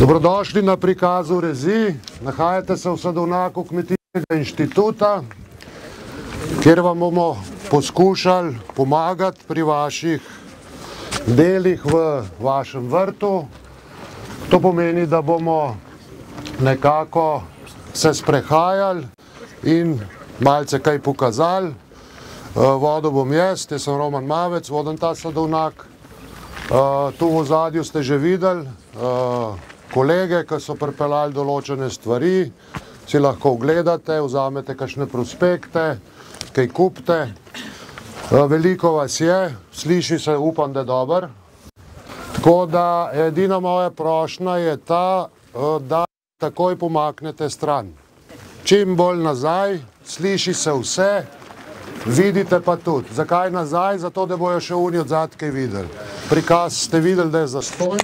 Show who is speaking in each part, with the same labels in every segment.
Speaker 1: Dobrodošli na prikazu Rezi. Nahajate se v sadovnjaku Kmetijskega inštituta, kjer vam bomo poskušali pomagati pri vaših delih v vašem vrtu. To pomeni, da bomo nekako se sprehajali in malce kaj pokazali. Vodil bom jaz sem Roman Mavec, vodim ta sadovnjak. Tu v ozadju ste že videli kolege, ki so pripeljali določene stvari, si lahko ogledate, vzamete kakšne prospekte, kaj kupite. Veliko vas je, sliši se, upam, da je dober. Tako da edina moja prošnja je ta, da takoj pomaknete stran. Čim bolj nazaj, sliši se vse, vidite pa tudi. Zakaj nazaj? Zato, da bojo še oni odzad kaj videli. Prikaz ste videli, da je zastonj.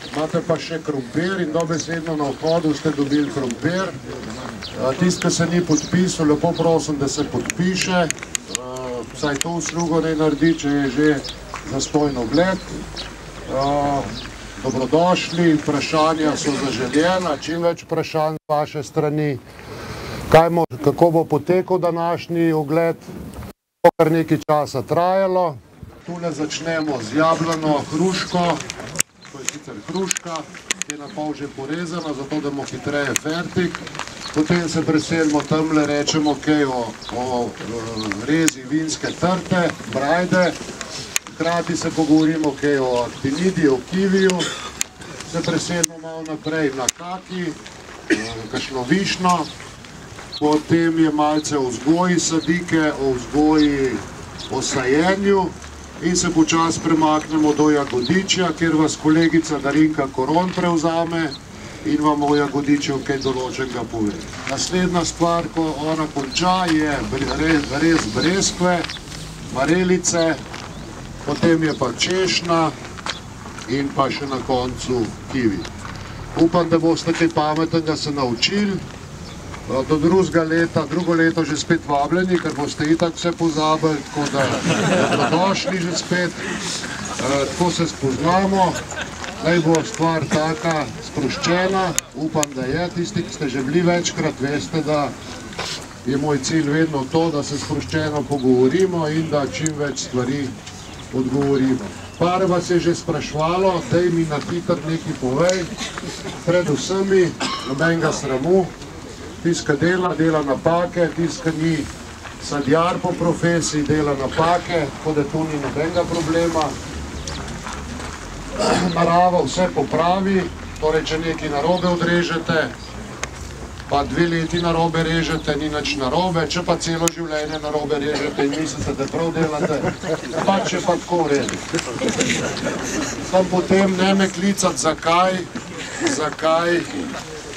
Speaker 1: Imate pa še krompir in dobesedno na vhodu ste dobili krompir. Tisti, ki se ni podpisal, lepo prosim, da se podpiše. Vsaj to uslugo ne naredi, če je že zastonj ogled. Dobrodošli, vprašanja so zaželjena, čim več vprašanj z vaše strani. Kako bo potekal današnji ogled? Bo kar nekaj časa trajalo. Tule začnemo z jablano hruško. To je sicer hruška, ki je na pol že porezana, zato da bomo hitreje fertik. Potem se preselimo tamle, rečemo kaj o rezi vinske trte, brajde. Hkrati se pogovorimo kaj o aktinidi, o kiviju. Se preselimo malo naprej na kaki, kakšno višno. Potem je malce o vzgoji sadike, o vzgoji, o sajenju. In se počasi premaknemo do jagodičja, kjer vas kolegica Darinka Koron prevzame in vam o jagodičju kaj določenega pove. Naslednja stvar, ko ona konča, je rez breskve, marelice, potem je pa češnja in pa še na koncu kivi. Upam, da boste kaj pametnega se naučili. Do drugo leto že spet vabljeni, ker boste itak vse pozabili, tako da dobrodošli že spet. Tako se spoznamo, naj bo stvar taka sproščena, upam, da je. Tisti, ki ste že bili večkrat, veste, da je moj cilj vedno to, da se sproščeno pogovorimo in da čim več stvari odgovorimo. Par vas je že sprašvalo, daj mi na hitro nekaj povej, predvsem mi, nobenega sramu. Tisti, ki dela napake, tisti, ki ni sadjar po profesiji, dela napake, tako da tu ni nobenega problema. Narava vse popravi, torej, če nekaj narobe odrežete, pa 2 leti narobe režete, ni nič narobe, če pa celo življenje narobe režete in mislite, da prav delate, pa če pa tako redi. Sam potem ne me klicati, zakaj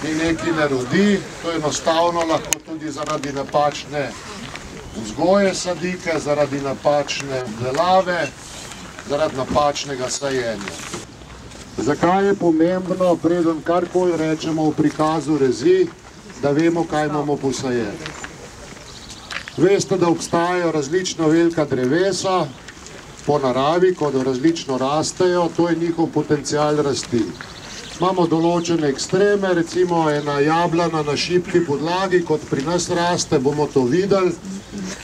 Speaker 1: ni nekaj ne rodi, to je enostavno lahko tudi zaradi napačne vzgoje sadike, zaradi napačne obdelave, zaradi napačnega sajenja. Zakaj je pomembno, preden karkoli rečemo o prikazu Rezi, da vemo, kaj imamo posajeno? Veste, da obstajajo različna velika drevesa po naravi, ko različno rastejo, to je njihov potencial rasti. Imamo določene ekstreme, recimo ena jablana na šibki podlagi, kot pri nas raste, bomo to videli,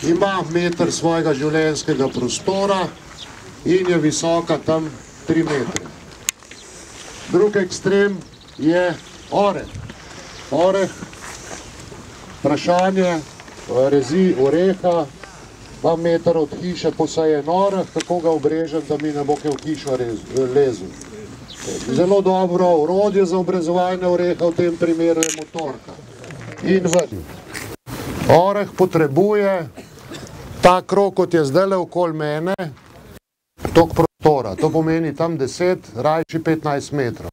Speaker 1: ima meter svojega življenjskega prostora in je visoka tam 3 metre. Drug ekstrem je oreh. Oreh, vprašanje Rezi oreha, 2 metra od hiše posajen oreh, tako ga obrežem, da mi ne bo kaj v hišo lezil. Zelo dobro orodje za obrezovanje oreha v tem primeru je motorka. In oreh potrebuje ta krog, kot je zdajle okoli mene, toliko prostora. To pomeni tam 10, rajši 15 metrov.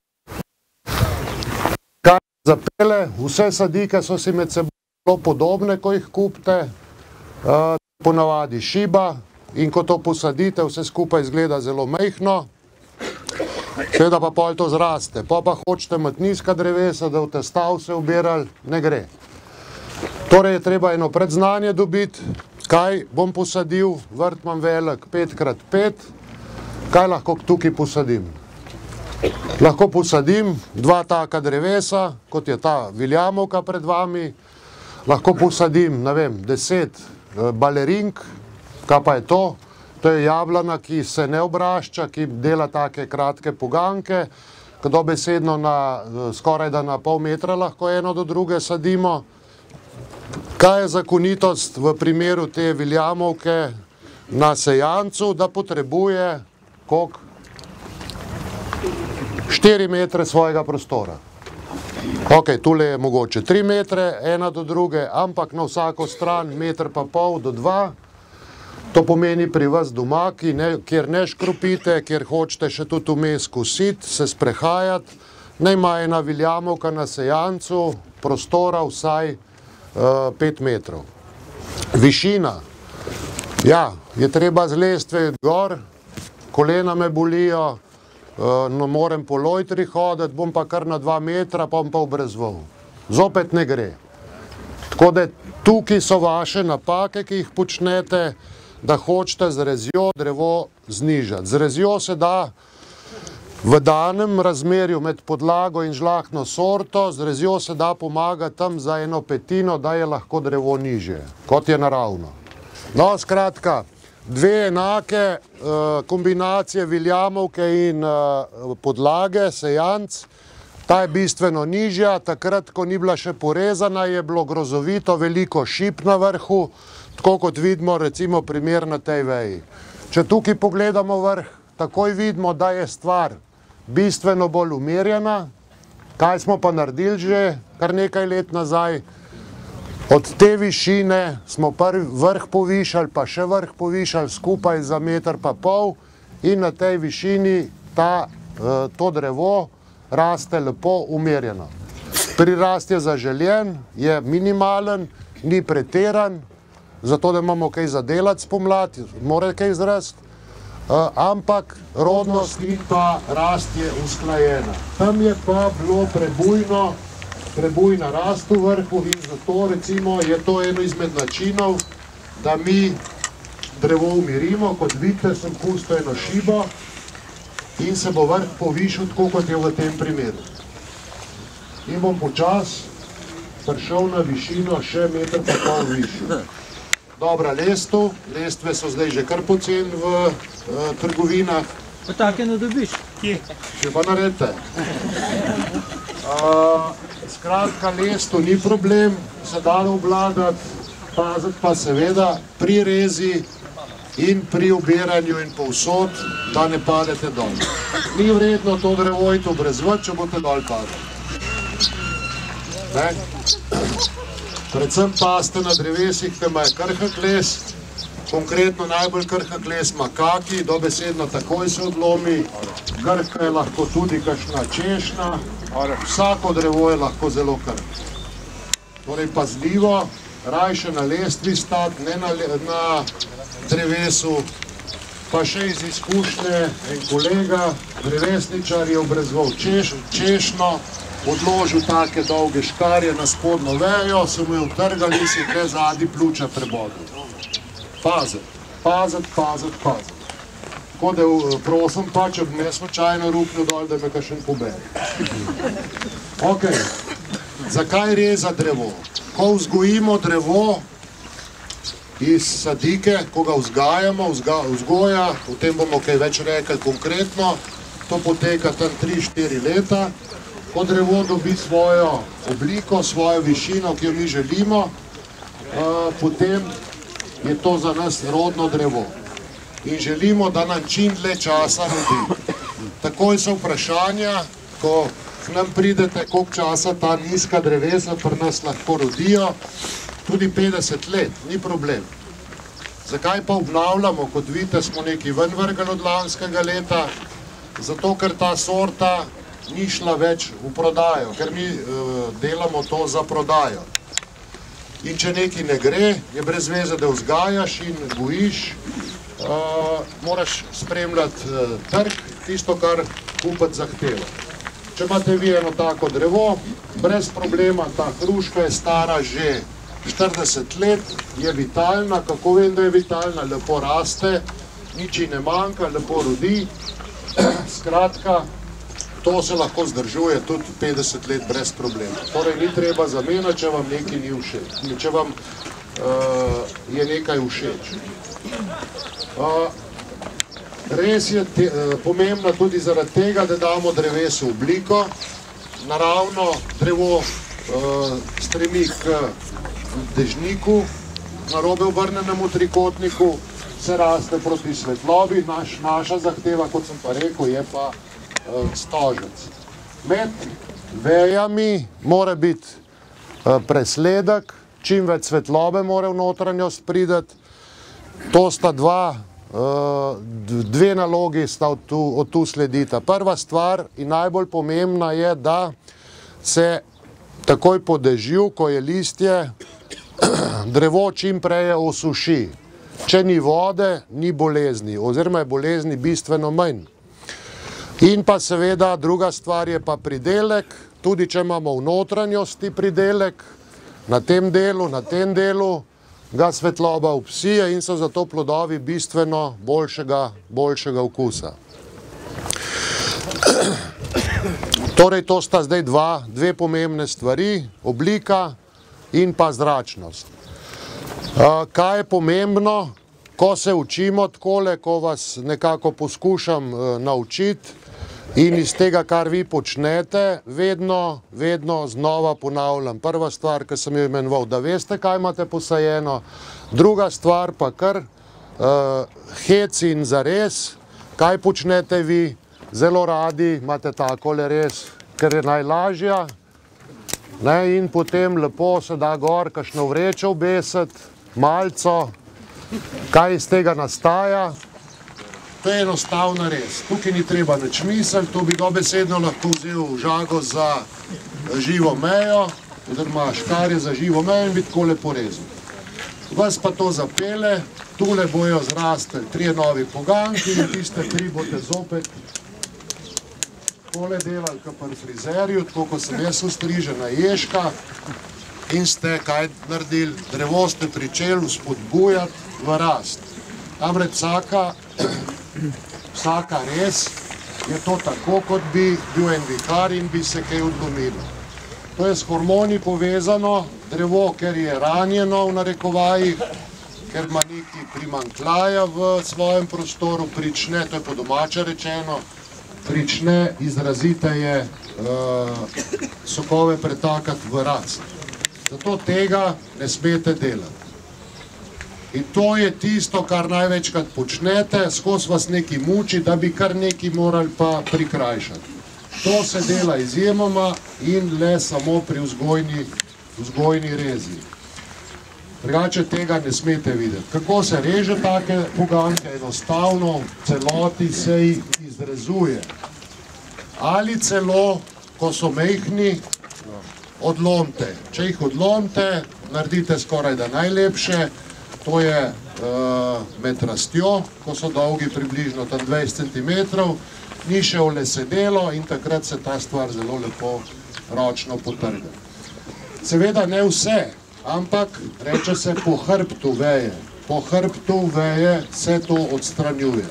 Speaker 1: Kaj zapele, vse sadike so si med seboj zelo podobne, ko jih kupite, ponavadi šiba in ko to posadite, vse skupaj izgleda zelo majhno. Seveda pa pol to zraste, pa hočete imeti nizka drevesa, da boste stav se ubirali, ne gre. Torej je treba eno predznanje dobiti, kaj bom posadil, vrt imam velik 5x5, kaj lahko tukaj posadim. Lahko posadim 2 taka drevesa, kot je ta viljamovka pred vami. Lahko posadim, ne vem, 10 balerink. Kaj pa je to? To je jablana, ki se ne obrašča, ki dela take kratke poganke, ki dobesedno skoraj da na pol metra lahko eno do druge sadimo. Kaj je zakonitost v primeru te viljamovke na sejancu, da potrebuje koliko? 4 metre svojega prostora. Ok, tule je mogoče 3 metre, ena do druge, ampak na vsako stran 1,5 metra do 2. To pomeni pri vas doma, kjer ne škropite, kjer hočete še tudi vmes kositi, se sprehajati, naj ima ena viljamovka na sejancu prostora vsaj 5 metrov. Višina. Ja, je treba z lestve gor, kolena me bolijo, ne morem po lojtri hoditi, bom pa kar na 2 metra, pa bom pa obrezval. Zopet ne gre. Tako da tukaj so vaše napake, ki jih počnete, da hočete z rezjo drevo znižati. Z rezjo se da v danem razmerju med podlago in žlahtno sorto, z rezjo se da pomagati tam za 1/5, da je lahko drevo nižje, kot je naravno. No, skratka, 2 enake kombinacije viljamovke in podlage, sejanc. Ta je bistveno nižja, takrat, ko ni bila še porezana, je bilo grozovito veliko šip na vrhu, tako kot vidimo recimo primer na tej veji. Če tukaj pogledamo vrh, takoj vidimo, da je stvar bistveno bolj umirjena. Kaj smo pa naredili že kar nekaj let nazaj? Od te višine smo prvi vrh povišali, pa še vrh povišali skupaj za 1,5 metra in na tej višini to drevo raste lepo umirjeno. Prirast je zaželjen, je minimalen, ni pretiran, zato da imamo kaj za delati spomladi, mora kaj zrasti, ampak rodnost in pa rast je usklajena. Tam je pa bilo prebujna rast v vrhu in zato recimo je to eno izmed načinov, da mi drevo umirimo. Kot vidite, sem pustil eno šibo in se bo vrh povišal tako, kot je v tem primeru. In bom počasi prišel na višino še 1,5 metra višjo. Dobra, lestve so zdaj že kar poceni v trgovinah.
Speaker 2: Pa take ne dobiš? Kje?
Speaker 1: Še pa naredite. Skratka, lesto ni problem, se da obvladati, paziti pa seveda pri rezi in pri obiranju in povsod, da ne padete dol. Ni vredno to drevo iti obrezvati, če boste dol padali. Predvsem paste na drevesih, ki imajo krhek les, konkretno najbolj krhek les ima kaki, dobesedno takoj se odlomi, krhka je lahko tudi kakšna češnja, vsako drevo je lahko zelo krhko. Torej pazljivo, rajše na lestvi stati, ne na drevesu. Pa še iz izkušnje en kolega, drevesničar, je obrezval češnjo, odložil take dolge škarje na spodnjo vejo, se mu je utrgali in si je tukaj zadnji pljuča prebodil. Paziti. Tako da prosim pa, če bi me slučajno ruknil dol, da me kakšen pobere. Ok, zakaj reza drevo? Ko vzgojimo drevo iz sadike, ko ga vzgajamo, vzgoja, o tem bomo kaj več rekli konkretno, to poteka tam 3-4 leta, ko drevo dobi svojo obliko, svojo višino, ki jo mi želimo, potem je to za nas rodno drevo. In želimo, da nam čim dlje časa rodi. Takoj so vprašanja, ko k nam pridete, koliko časa ta nizka drevesa pri nas lahko rodijo, tudi 50 let, ni problem. Zakaj pa obnavljamo? Kot vidite, smo nekaj ven vrgli od lanskega leta, zato ker ta sorta ni šla več v prodajo, ker mi delamo to za prodajo. In če nekaj ne gre, je brez veze, da vzgajaš in gojiš, moraš spremljati trg, tisto, kar kupec zahteva. Če imate vi eno tako drevo, brez problema, ta hruška je stara že 40 let, je vitalna. Kako vem, da je vitalna? Lepo raste, nič ji ne manjka, lepo rodi. Skratka, to se lahko zdržuje tudi 50 let brez problema. Torej ni treba zamenjati, če vam nekaj ni všeč, če vam je nekaj všeč. Res je pomembno tudi zaradi tega, da damo drevesu obliko. Naravno drevo stremi k dežniku, narobe obrnenemu trikotniku, se raste proti svetlobi. Naša zahteva, kot sem pa rekel, je pa stožec. Med vejami mora biti presledek, čim več svetlobe mora v notranjost prideti. To sta dve nalogi sta od tu sledita. Prva stvar in najbolj pomembna je, da se takoj po dežju, ko je listje, drevo čim prej osuši. Če ni vode, ni bolezni, oziroma je bolezni bistveno manj. In pa seveda druga stvar je pa pridelek, tudi če imamo v notranjosti pridelek, na tem delu ga svetloba obsije in so zato plodovi bistveno boljšega okusa. Torej, to sta zdaj dve pomembne stvari, oblika in pa zračnost. Kaj je pomembno, ko se učimo takole, ko vas nekako poskušam naučiti in iz tega, kar vi počnete, vedno znova ponavljam. Prva stvar, ki sem jo imenoval, da veste, kaj imate posajeno. Druga stvar pa kar hec in zares, kaj počnete vi, zelo radi imate takole res, ker je najlažja. In potem lepo se da gor kakšno vrečo obesiti, malco, kaj iz tega nastaja. To je enostavna res. Tukaj ni treba nič misliti, to bi dobesedno lahko vzel žago za živo mejo, oziroma škarje za živo mejo in bi takole porezal. Vas pa to zapele, tule bojo zrastli 3 novi poganki in tiste 3 boste zopet takole delali kot pri frizerju, tako kot sem jaz ostrižena ježka, in ste kaj naredili? Drevo ste pričeli vzpodbujati v rast. Namreč vsaka res je to tako, kot bi bil en vihar in bi se kaj odlomilo. To je s hormoni povezano, drevo, ker je ranjeno v narekovajih, ker ima nekaj primanjkljaja v svojem prostoru, prične, to je po domače rečeno, prične izraziteje sokove pretakati v rast. Zato tega ne smete delati. In to je tisto, kar največkrat počnete, skozi vas nekaj muči, da bi kar nekaj morali pa prikrajšati. To se dela izjemoma in le samo pri vzgojni rezi. Drugače tega ne smete videti. Kako se reže take poganke? Enostavno v celoti se jih izrezuje. Ali celo, ko so mehni, odlomite. Če jih odlomite, naredite skoraj da najlepše. To je med rastjo, ko so dolgi približno 20 cm, ni še olesedelo in takrat se ta stvar zelo lepo ročno potrga. Seveda ne vse, ampak reče se po hrbtu veje. Po hrbtu veje se to odstranjuje.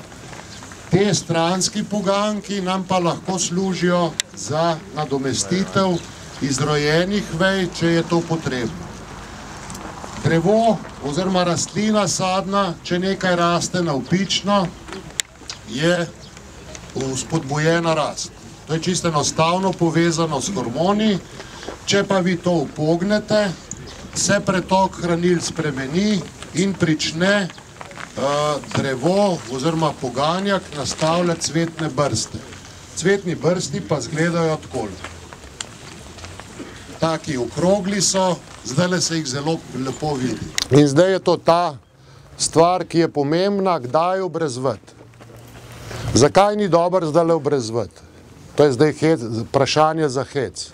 Speaker 1: Te stranski poganki nam pa lahko služijo za nadomestitev izrojenih vej, če je to potrebno. Drevo oziroma rastlina sadna, če nekaj raste navpično, je vzpodbujena rast. To je čisto enostavno povezano s hormoni. Če pa vi to upognete, se pretok hranil spremeni in prične drevo oziroma poganjak nastavljati cvetne brste. Cvetni brsti pa izgledajo takole. Taki okrogli so, zdajle se jih zelo lepo vidi. In zdaj je to ta stvar, ki je pomembna, kdaj obrezvati. Zakaj ni dobro zdajle obrezvati? To je zdaj vprašanje za hec.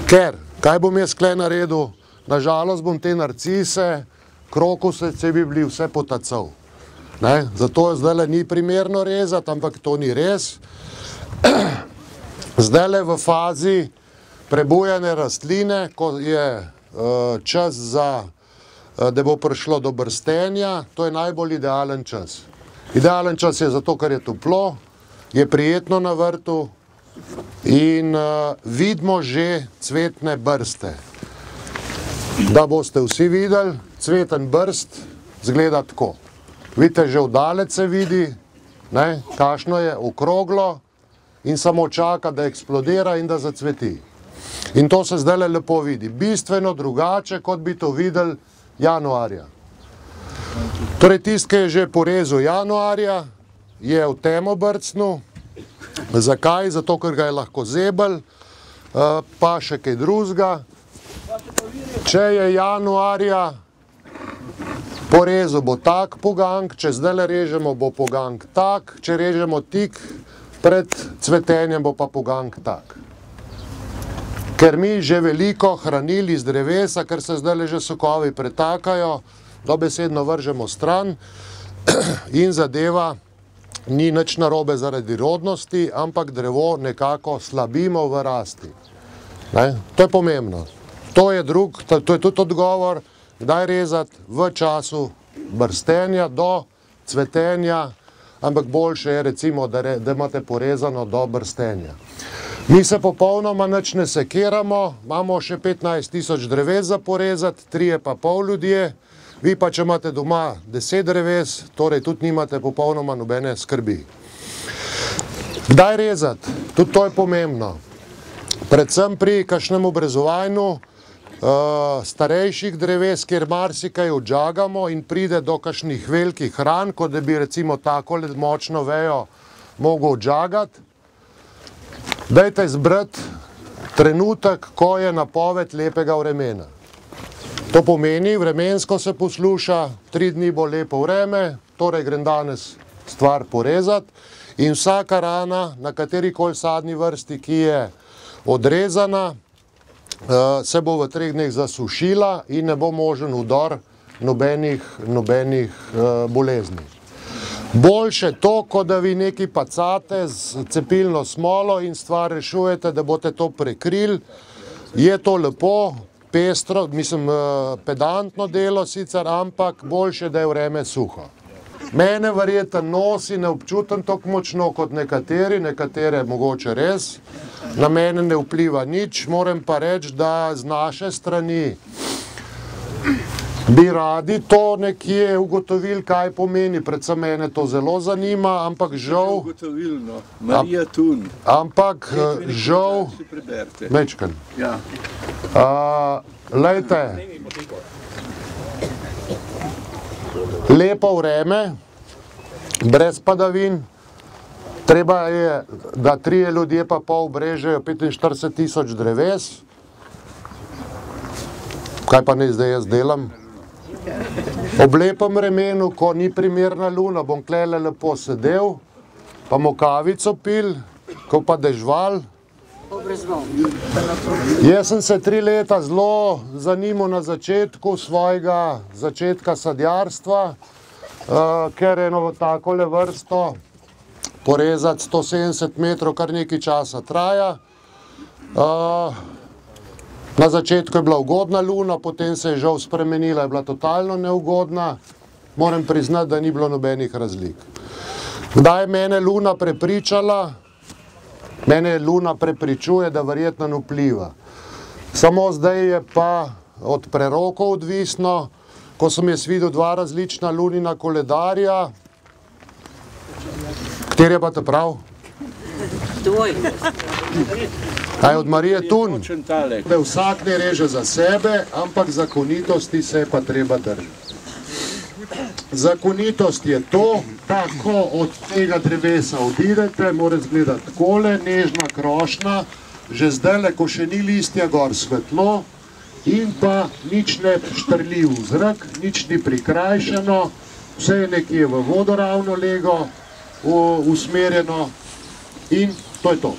Speaker 1: Ker, kaj bom jaz tukaj naredil? Nažalost bom te narcise, krokuse, bi bili vse potacov. Zato zdajle ni primerno rezati, ampak to ni res. Zdajle v fazi prebujene rastline, ko je čas za, da bo prišlo do brstenja, to je najbolj idealen čas. Idealen čas je zato, ker je toplo, je prijetno na vrtu in vidimo že cvetne brste. Da boste vsi videli, cveten brst izgleda tako. Vidite, že vdalec se vidi, kakšno je okroglo in samo čaka, da eksplodira in da zacveti. In to se zdaj lepo vidi. Bistveno drugače, kot bi to videli januarja. Torej, tisti, ki je že porezal januarja, je v temo brcnil. Zakaj? Zato, ker ga je lahko zebel, pa še kaj drugega. Če je januarja porezal, bo tak pogank, če zdaj režemo, bo pogank tak, če režemo tik pred cvetenjem, bo pa pogank tak. Ker mi že veliko hranili iz drevesa, ker se zdaj že sokovi pretakajo, dobesedno vržemo stran in zadeva ni nič narobe zaradi rodnosti, ampak drevo nekako slabimo v rasti. To je pomembno. To je tudi odgovor, kdaj rezati v času brstenja do cvetenja, ampak boljše je recimo, da imate porezano do brstenja. Mi se popolnoma nič ne sekiramo, imamo še 15 000 dreves za porezati, 3,5 ljudje, vi pa če imate doma 10 dreves, torej tudi nimate popolnoma nobene skrbi. Kdaj rezati? Tudi to je pomembno. Predvsem pri kakšnem obrezovanju starejših dreves, kjer marsikaj odžagamo in pride do kakšnih velikih ran, kot da bi recimo takole močno vejo mogel odžagati. Dajte izbrati trenutek, ko je napoved lepega vremena. To pomeni, vremensko se posluša, 3 dni bo lepo vreme, torej grem danes stvar porezati in vsaka rana, na katerikoli sadni vrsti, ki je odrezana, se bo v 3 dneh zasušila in ne bo možen vdor nobenih bolezni. Boljše to, kot da vi nekaj pacate z cepilno smolo in stvar rešujete, da boste to prekrili. Je to lepo, pestro, mislim, pedantno delo sicer, ampak boljše, da je vreme suho. Mene verjetno nosi, ne občutam tako močno kot nekatere mogoče res. Na mene ne vpliva nič, moram pa reči, da z naše strani bi radi to nekje ugotovili, kaj pomeni, predvsem mene to zelo zanima, ampak žal...
Speaker 3: Marija Tun.
Speaker 1: Ampak žal... Mečken. Lejte, lepo vreme, brez padavin, treba je, da 3 ljudje pa pol brežejo 45 000 dreves. Kaj pa ne zdaj jaz delam? Ob lepem vremenu, ko ni primerna luna, bom tlele lepo sedel, pa bomo kavico pil, ko pa dežval. Jaz sem se 3 leta zelo zanimal na začetku svojega začetka sadjarstva, ker eno takole vrsto porezati 170 metrov kar nekaj časa traja. Na začetku je bila ugodna luna, potem se je žal spremenila, je bila totalno neugodna. Moram priznati, da ni bilo nobenih razlik. Kdaj je mene luna prepričala? Mene luna prepričuje, da verjetno ne vpliva. Samo zdaj je pa od prerokov odvisno, ko sem jaz videl 2 različna lunina koledarja. Kateri je pa te prav?
Speaker 4: Tvoj.
Speaker 1: Kaj od Marije Tun? Da vsak ne reže za sebe, ampak zakonitosti se pa treba držati. Zakonitost je to, da ko od tega drevesa odidete, mora izgledati takole, nežna krošnja, že zdajle, ko še ni listja gor svetlo in pa nič ne štrli v zrak, nič ni prikrajšano, vse je nekje v vodoravno lego usmerjeno in to je to.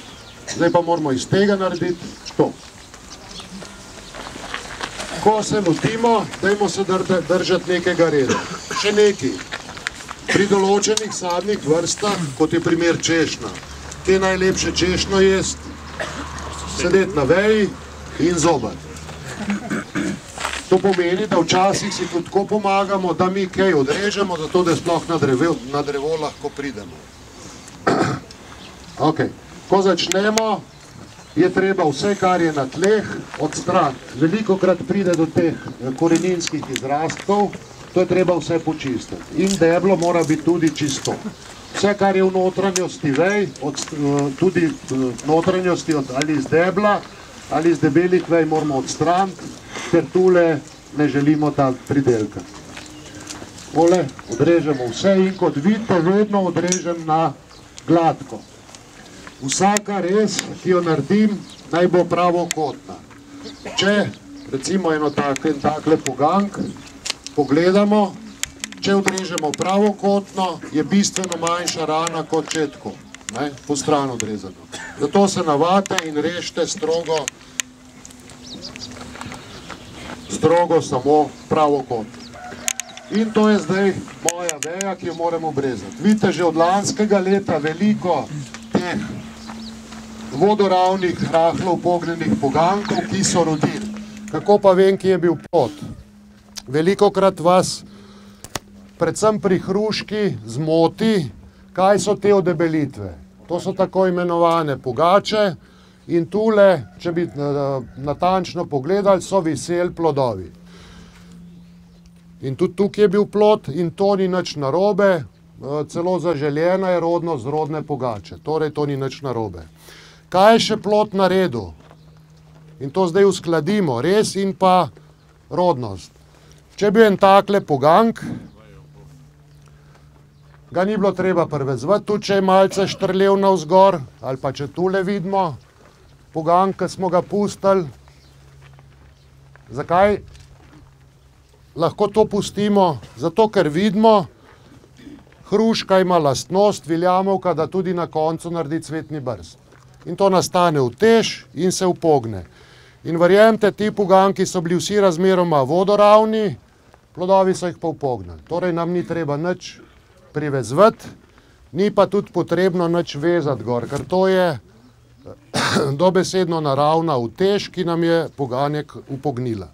Speaker 1: Zdaj pa moramo iz tega narediti to. Ko se lotimo, dajmo se držati nekega reda. Še nekaj. Pri določenih sadnih vrstah, kot je primer češnja, ki je najlepše češnjo jesti, sedeti na veji in zobati. To pomeni, da včasih si tudi tako pomagamo, da mi kaj odrežemo, zato da sploh na drevo lahko pridemo. Ok. Ko začnemo, je treba vse, kar je na tleh, odstraniti. Velikokrat pride do teh koreninskih izrastkov, to je treba vse počistiti. In deblo mora biti tudi čisto. Vse, kar je v notranjosti vej, tudi notranjosti ali iz debla, ali iz debelih vej moramo odstraniti, ker tule ne želimo ta pridelka. Tole odrežemo vse in kot vidite, vedno odrežem na gladko. Vsaka rez, ki jo naredim, naj bo pravokotna. Če recimo eno takle pogank pogledamo, če odrežemo pravokotno, je bistveno manjša rana kot če tako, po stran odrezano. Zato se navadite in režite strogo samo pravokotno. In to je zdaj moja veja, ki jo moram obrezati. Vidite, že od lanskega leta veliko teh vodoravnih, rahlo upognjenih pogankov, ki so rodili. Kako pa vem, kje je bil plod? Velikokrat vas, predvsem pri hruški, zmoti, kaj so te odebelitve. To so tako imenovane pogače in tule, če bi natančno pogledali, so viseli plodovi. In tudi tukaj je bil plod in to ni nič narobe, celo zaželjena je rodnost rodne pogače, torej to ni nič narobe. Kaj je še plod naredil? In to zdaj uskladimo, res in pa rodnost. Če bi en takle pogank, ga ni bilo treba privezvati, tudi če je malce štrlev navzgor, ali pa če tule vidimo, pogank, ki smo ga pustili. Zakaj lahko to pustimo? Zato, ker vidimo, hruška ima lastnost, viljamovka, da tudi na koncu naredi cvetni brst. In to nastane utež in se upogne. In verjemite, ti poganki so bili vsi razmeroma vodoravni, plodovi so jih pa upognili. Torej nam ni treba nič privezvati, ni pa tudi potrebno nič vezati gor, ker to je dobesedno naravna utež, ki nam je poganjek upognila.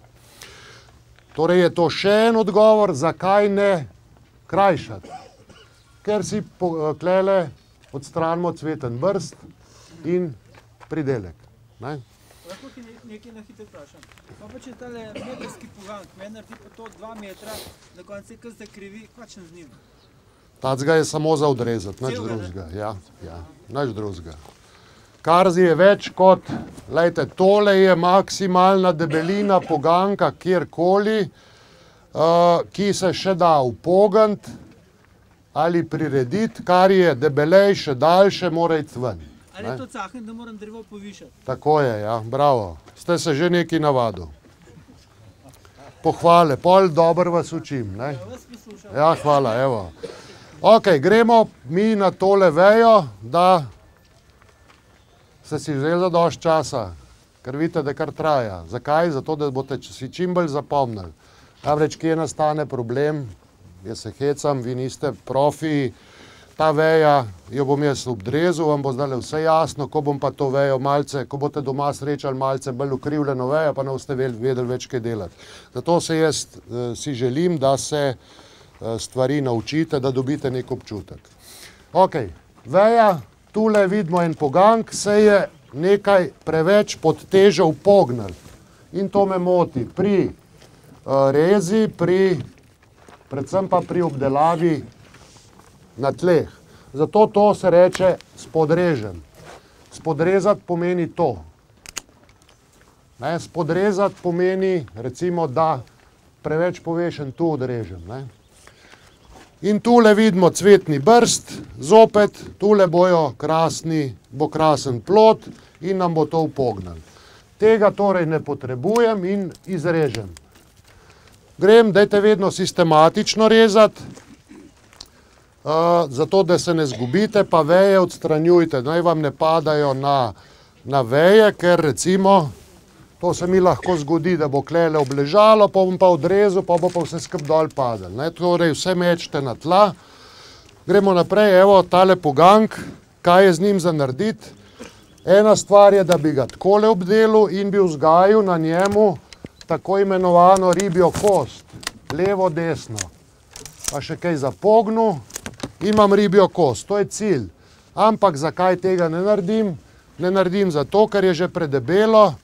Speaker 1: Torej je to še en odgovor, zakaj ne krajšati. Ker si klele odstranimo cveten brst in pridelek.
Speaker 2: Lahko ti nekaj na hitro vprašam. Pa če tale metrski pogank, meni naredi pa to 2 metra, na koncu je kar zakrivi, kvačen z njim?
Speaker 1: Tacga je samo za odrezati, nič drugega. Ja, nič drugega. Kar je več kot, lejte, tole je maksimalna debelina poganka kjerkoli, ki se še da upogniti ali prirediti, kar je debelejše, daljše, mora iti ven.
Speaker 2: Ali je to cahen, da moram drevo povišati?
Speaker 1: Tako je, ja, bravo. Ste se že nekaj navadil. Pohvale, pol dobro vas učim, ne? Ja, hvala, evo. Ok, gremo mi na tole vejo, da ste si vzeli za dosti časa, ker vidite, da kar traja. Zakaj? Zato, da boste si čim bolj zapomnili. Namreč, kje nastane problem, jaz se hecam, vi niste profiji, ta veja, jo bom jaz obdrezal, vam bo zdaj vse jasno, ko bom pa to vejo malce, ko boste doma srečali malce bolj ukrivljeno vejo, pa ne boste vedeli več kaj delati. Zato se jaz si želim, da se stvari naučite, da dobite nek občutek. Ok, veja, tule vidimo en pogank, se je nekaj preveč pod težo upognil. In to me moti pri rezi, predvsem pa pri obdelavi na tleh. Zato to se reče spodrežen. Spodrezati pomeni to. Spodrezati pomeni, recimo, da preveč povešen tu odrežem. In tule vidimo cvetni brst, zopet, tule bo krasen plod in nam bo to upognil. Tega torej ne potrebujem in izrežem. Grem, dajte vedno sistematično rezati, zato da se ne zgubite, pa veje odstranjujte, naj vam ne padajo na veje, ker recimo, to se mi lahko zgodi, da bo klele obležalo, pa bom pa odrezal, pa bo pa vse skup dol padel. Torej vse mečete na tla. Gremo naprej, evo, tale pogank, kaj je z njim za narediti. Ena stvar je, da bi ga takole obdelal in bi vzgajal na njemu tako imenovano ribjo kost, levo, desno. Pa še kaj zapognil, imam ribjo kost, to je cilj. Ampak zakaj tega ne naredim? ne naredim zato, ker je že predebelo,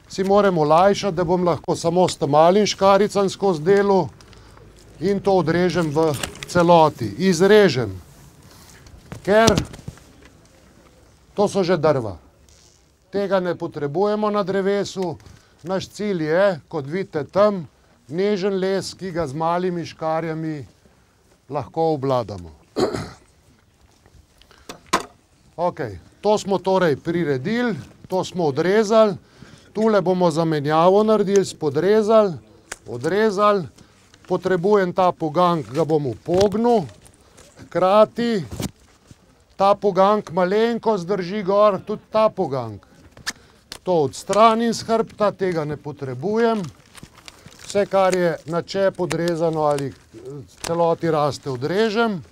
Speaker 1: si moram olajšati, da bom lahko samo s tem malim škaricam skozi delu in to odrežem v celoti. Izrežem, ker to so že drva. Tega ne potrebujemo na drevesu. Naš cilj je, kot vidite tam, nežen les, ki ga z malimi škarjami lahko obvladamo. Ok, to smo torej priredili, to smo odrezali, tule bomo zamenjavo naredili, spodrezali, odrezali, potrebujem ta poganjk, ga bom upognil, hkrati ta poganjk malenkost drži gor, tudi ta poganjk. To odstranim s hrbta, tega ne potrebujem. Vse, kar je na čep odrezano ali celoti raste, odrežem.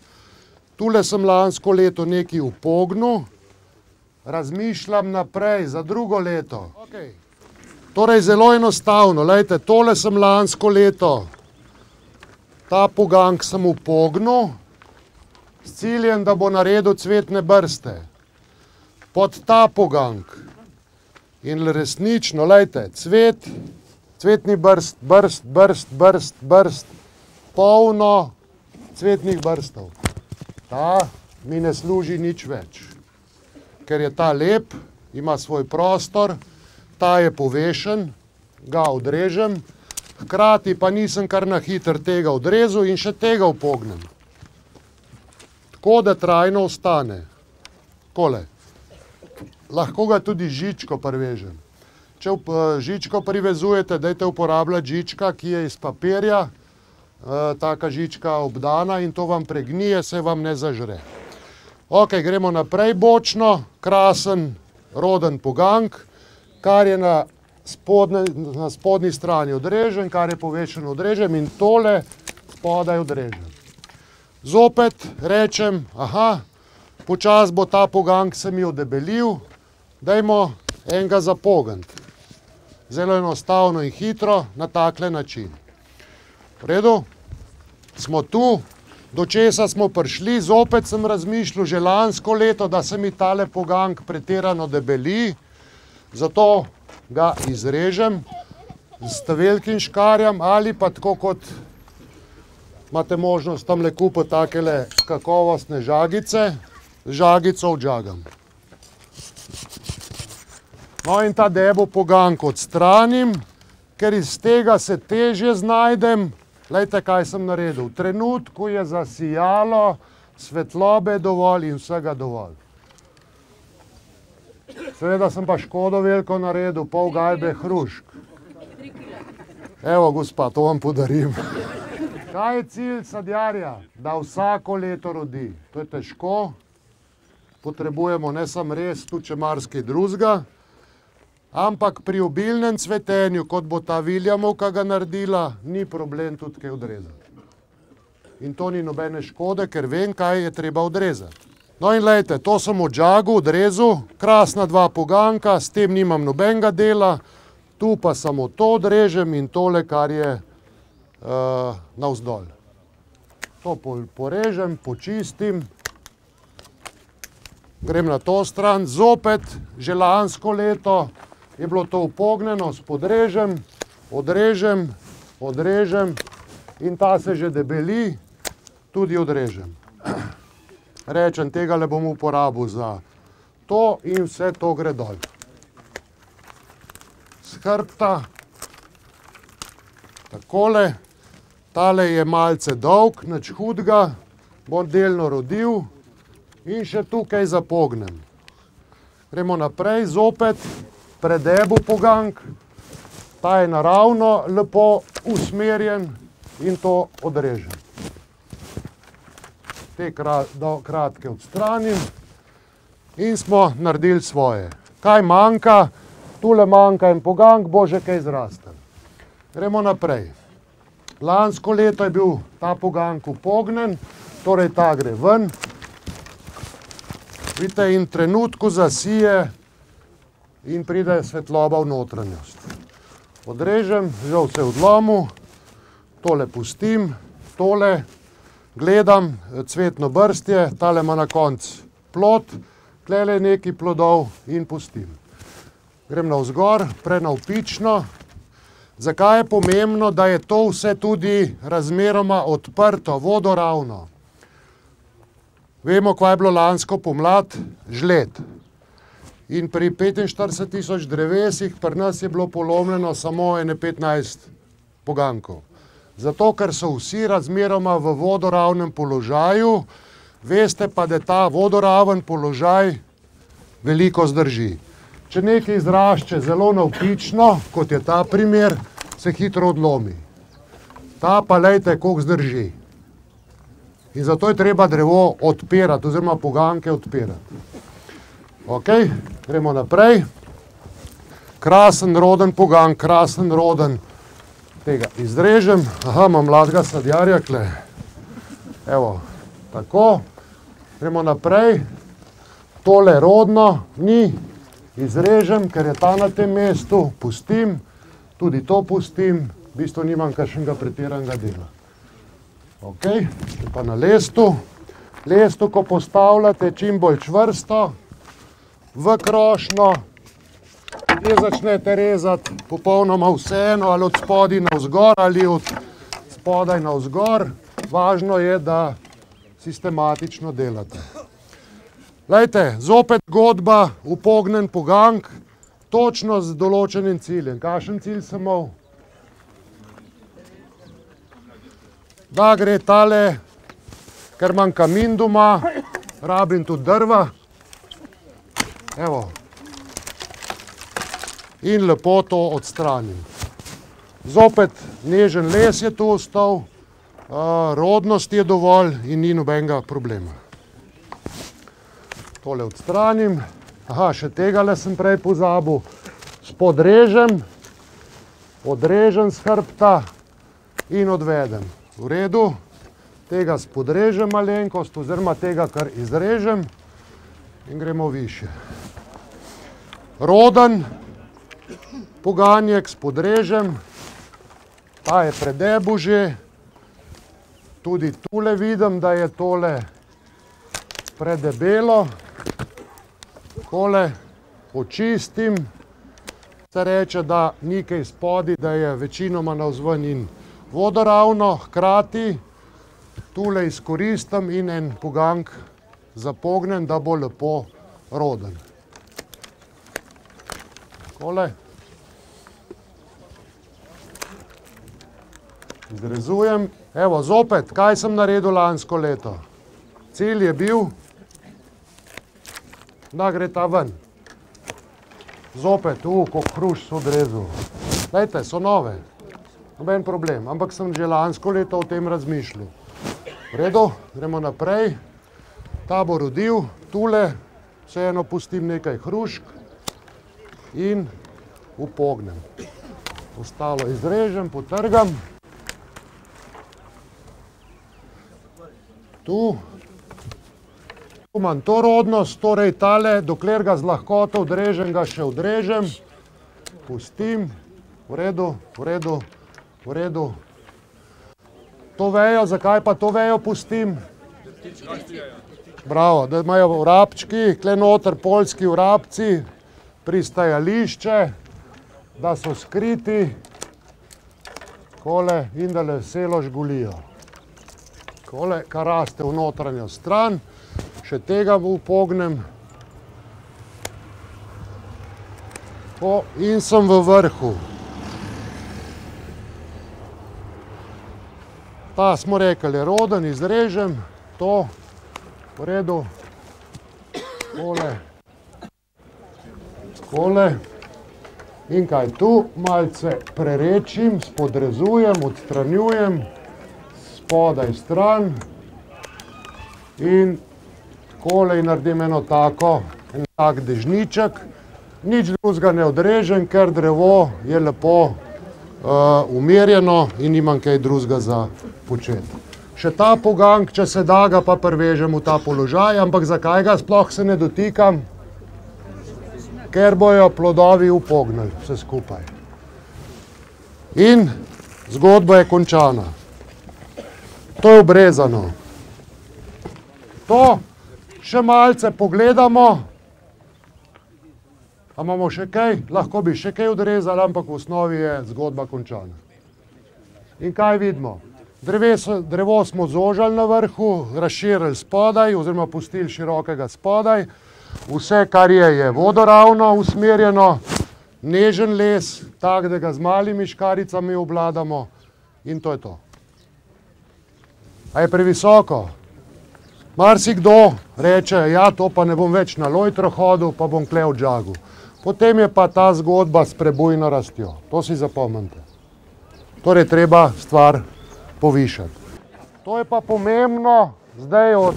Speaker 1: Tule sem lansko leto nekaj upognil, razmišljam naprej za drugo leto. Okay. Torej zelo enostavno, lejte, tole sem lansko leto, ta poganjk sem upognil, s ciljem, da bo naredil cvetne brste. Pod ta poganjk. In resnično, lejte, cvetni brst, polno cvetnih brstov. Ta mi ne služi nič več, ker je ta lep, ima svoj prostor, ta je povešen, ga odrežem, hkrati pa nisem kar na hitro tega odrezal in še tega upognem. Tako da trajno ostane. Takole. Lahko ga tudi žičko privežem. Če žičko privezujete, dajte uporabljati žička, ki je iz papirja, taka žička obdana in to vam pregnije, se vam ne zažre. Ok, gremo naprej bočno, krasen, roden poganjk, kar je na spodnji strani odrežen, kar je povešeno odrežem in tole spodaj odrežem. Zopet rečem, aha, počas bo ta poganjk se mi odebelil, dajmo enega zapogniti. Zelo enostavno in hitro, na takle način. V redu, smo tu, do česa smo prišli, zopet sem razmišljal že lansko leto, da se mi tale poganjk pretirano debeli, zato ga izrežem s velikim škarjam ali pa tako kot imate možnost tamle kupiti takele kakovostne žagice, z žagico odžagam. No in ta debel poganjk odstranim, ker iz tega se težje znajdem. Glejte, kaj sem naredil. V trenutku je zasijalo, svetlobe dovolj in vsega dovolj. Seveda sem pa škodo veliko naredil, pol gajbe hrušk. Evo, gospa, to vam podarim. Kaj je cilj sadjarja? Da vsako leto rodi. To je težko. Potrebujemo ne samo res, tudi če marsikaj drugega. Ampak pri obilnem cvetenju, kot bo ta Williamovka ga naredila, ni problem tudi kaj odrezati. In to ni nobene škode, ker vem, kaj je treba odrezati. No in lejte, to sem odžagal, odrezal, krasna dva poganjka, s tem nimam nobenega dela, tu pa samo to odrežem in tole, kar je navzdol. To porežem, počistim, grem na to stran, zopet, že lansko leto, je bilo to upognjeno, spodrežem, odrežem, odrežem in ta se že debeli, tudi odrežem. Rečem, tega le bom uporabil za to in vse to gre dol. S hrbta, takole, tale je malce dolg, nič hudega, bom delno rodil in še tukaj zapognem. Gremo naprej, zopet, predebel poganjk, ta je naravno lepo usmerjen in to odrežem. Te kratke odstranim in smo naredili svoje. Kaj manjka? Tule manjka en poganjk, bo že kaj zrastel. Gremo naprej. Lansko leto je bil ta poganjk upognjen, torej ta gre ven. Vidite, in trenutku zasije in pride svetloba v notranjost. Odrežem, žal se odlomil, tole pustim, tole gledam, cvetno brstje, tale ima na koncu plod, tlele nekaj plodov in pustim. Grem navzgor, prenavpično. Zakaj je pomembno, da je to vse tudi razmeroma odprto, vodoravno? Vemo, kaj je bilo lansko pomlad, žled. In pri 45.000 drevesih pri nas je bilo polomljeno samo 15 pogankov. Zato, ker so vsi razmeroma v vodoravnem položaju, veste pa, da ta vodoraven položaj veliko zdrži. Če nekaj zrašče zelo navpično, kot je ta primer, se hitro odlomi. Ta pa lejte, koliko zdrži. In zato je treba drevo odpirati, oziroma poganke odpirati. Ok, gremo naprej. Krasen, roden pogank, krasen, roden. Tega izrežem. Aha, imam mladega sadjarja kle. Evo, tako. Gremo naprej. Tole rodno ni. Izrežem, ker je ta na tem mestu. Pustim. Tudi to pustim. V bistvu nimam kakšnega pretiranega dela. Ok, pa na lestu. Lestu, ko postavljate čim bolj čvrsto, v krošnjo, kje začnete rezati, popolnoma vseeno, ali od spodaj navzgor, ali od spodaj navzgor. Važno je, da sistematično delate. Glejte, zopet zgodba, upognen pogank, točno z določenim ciljem. Kakšen cilj sem imel? Da gre tale, ker imam kamin doma, rabim tudi drva. Evo. In lepo to odstranim. Zopet nežen les je tu ostal, rodnost je dovolj in ni nobenega problema. Tole odstranim. Aha, še tegale sem prej pozabil. Spodrežem, odrežem s hrbta in odvedem. V redu, tega spodrežem malenkost, oziroma tega, kar izrežem, in gremo više. Roden poganjek spodrežem, ta je predebu že, tudi tule vidim, da je tole predebelo, takole očistim, se reče, da nekaj spodaj, da je večinoma navzven in vodoravno, hkrati tule izkoristim in en pogank zapognem, da bo lepo roden. Takole. Izrezujem. Evo, zopet, kaj sem naredil lansko leto? Cilj je bil, da gre ta ven. Zopet, koliko hrušk so odrezal. Glejte, so nove. Noben problem, ampak sem že lansko leto o tem razmišljal. V redu, gremo naprej. Ta bo rodil, tule, vseeno pustim nekaj hrušk in upognem. Ostalo izrežem, potrgam. Tu imam to rodnost, torej tale, dokler ga z lahkoto odrežem, ga še odrežem. Pustim, v redu, v redu. V redu. To vejo, zakaj pa to vejo pustim? Bravo, da imajo vrabčki, tle noter poljski vrabci, pristajališče, da so skriti, kole in da veselo žgulijo. Kole, kar raste v notranjo stran, še tega upognem. In sem v vrhu. Ta smo rekli, roden, izrežem, to, v redu, kole, in kaj tu, malce prerečim, spodrezujem, odstranjujem, spodaj stran in kole in naredim eno tako, en tak dežniček, nič drugega ne odrežem, ker drevo je lepo umirjeno in nimam kaj drugega za početi. Še ta pogank, če se da, ga pa prevežem v ta položaj, ampak zakaj ga sploh se ne dotikam? Ker bojo plodovi upognili vse skupaj. In zgodba je končana. To je obrezano. To še malce pogledamo, A imamo še kaj? Lahko bi še kaj odrezali, ampak v osnovi je zgodba končana. In kaj vidimo? Drevo smo zožali na vrhu, razširili spodaj oziroma pustili širokega spodaj. Vse, kar je vodoravno usmerjeno, nežen les, tak, da ga z malimi škaricami obvladamo in to je to. A je previsoko? Marsikdo reče, ja, to pa ne bom več na lojtro hodil, pa bom kle v džagu. Potem je pa ta zgodba s prebujno rastjo. To si zapomnite. Torej, treba stvar povišati. To je pa pomembno zdaj od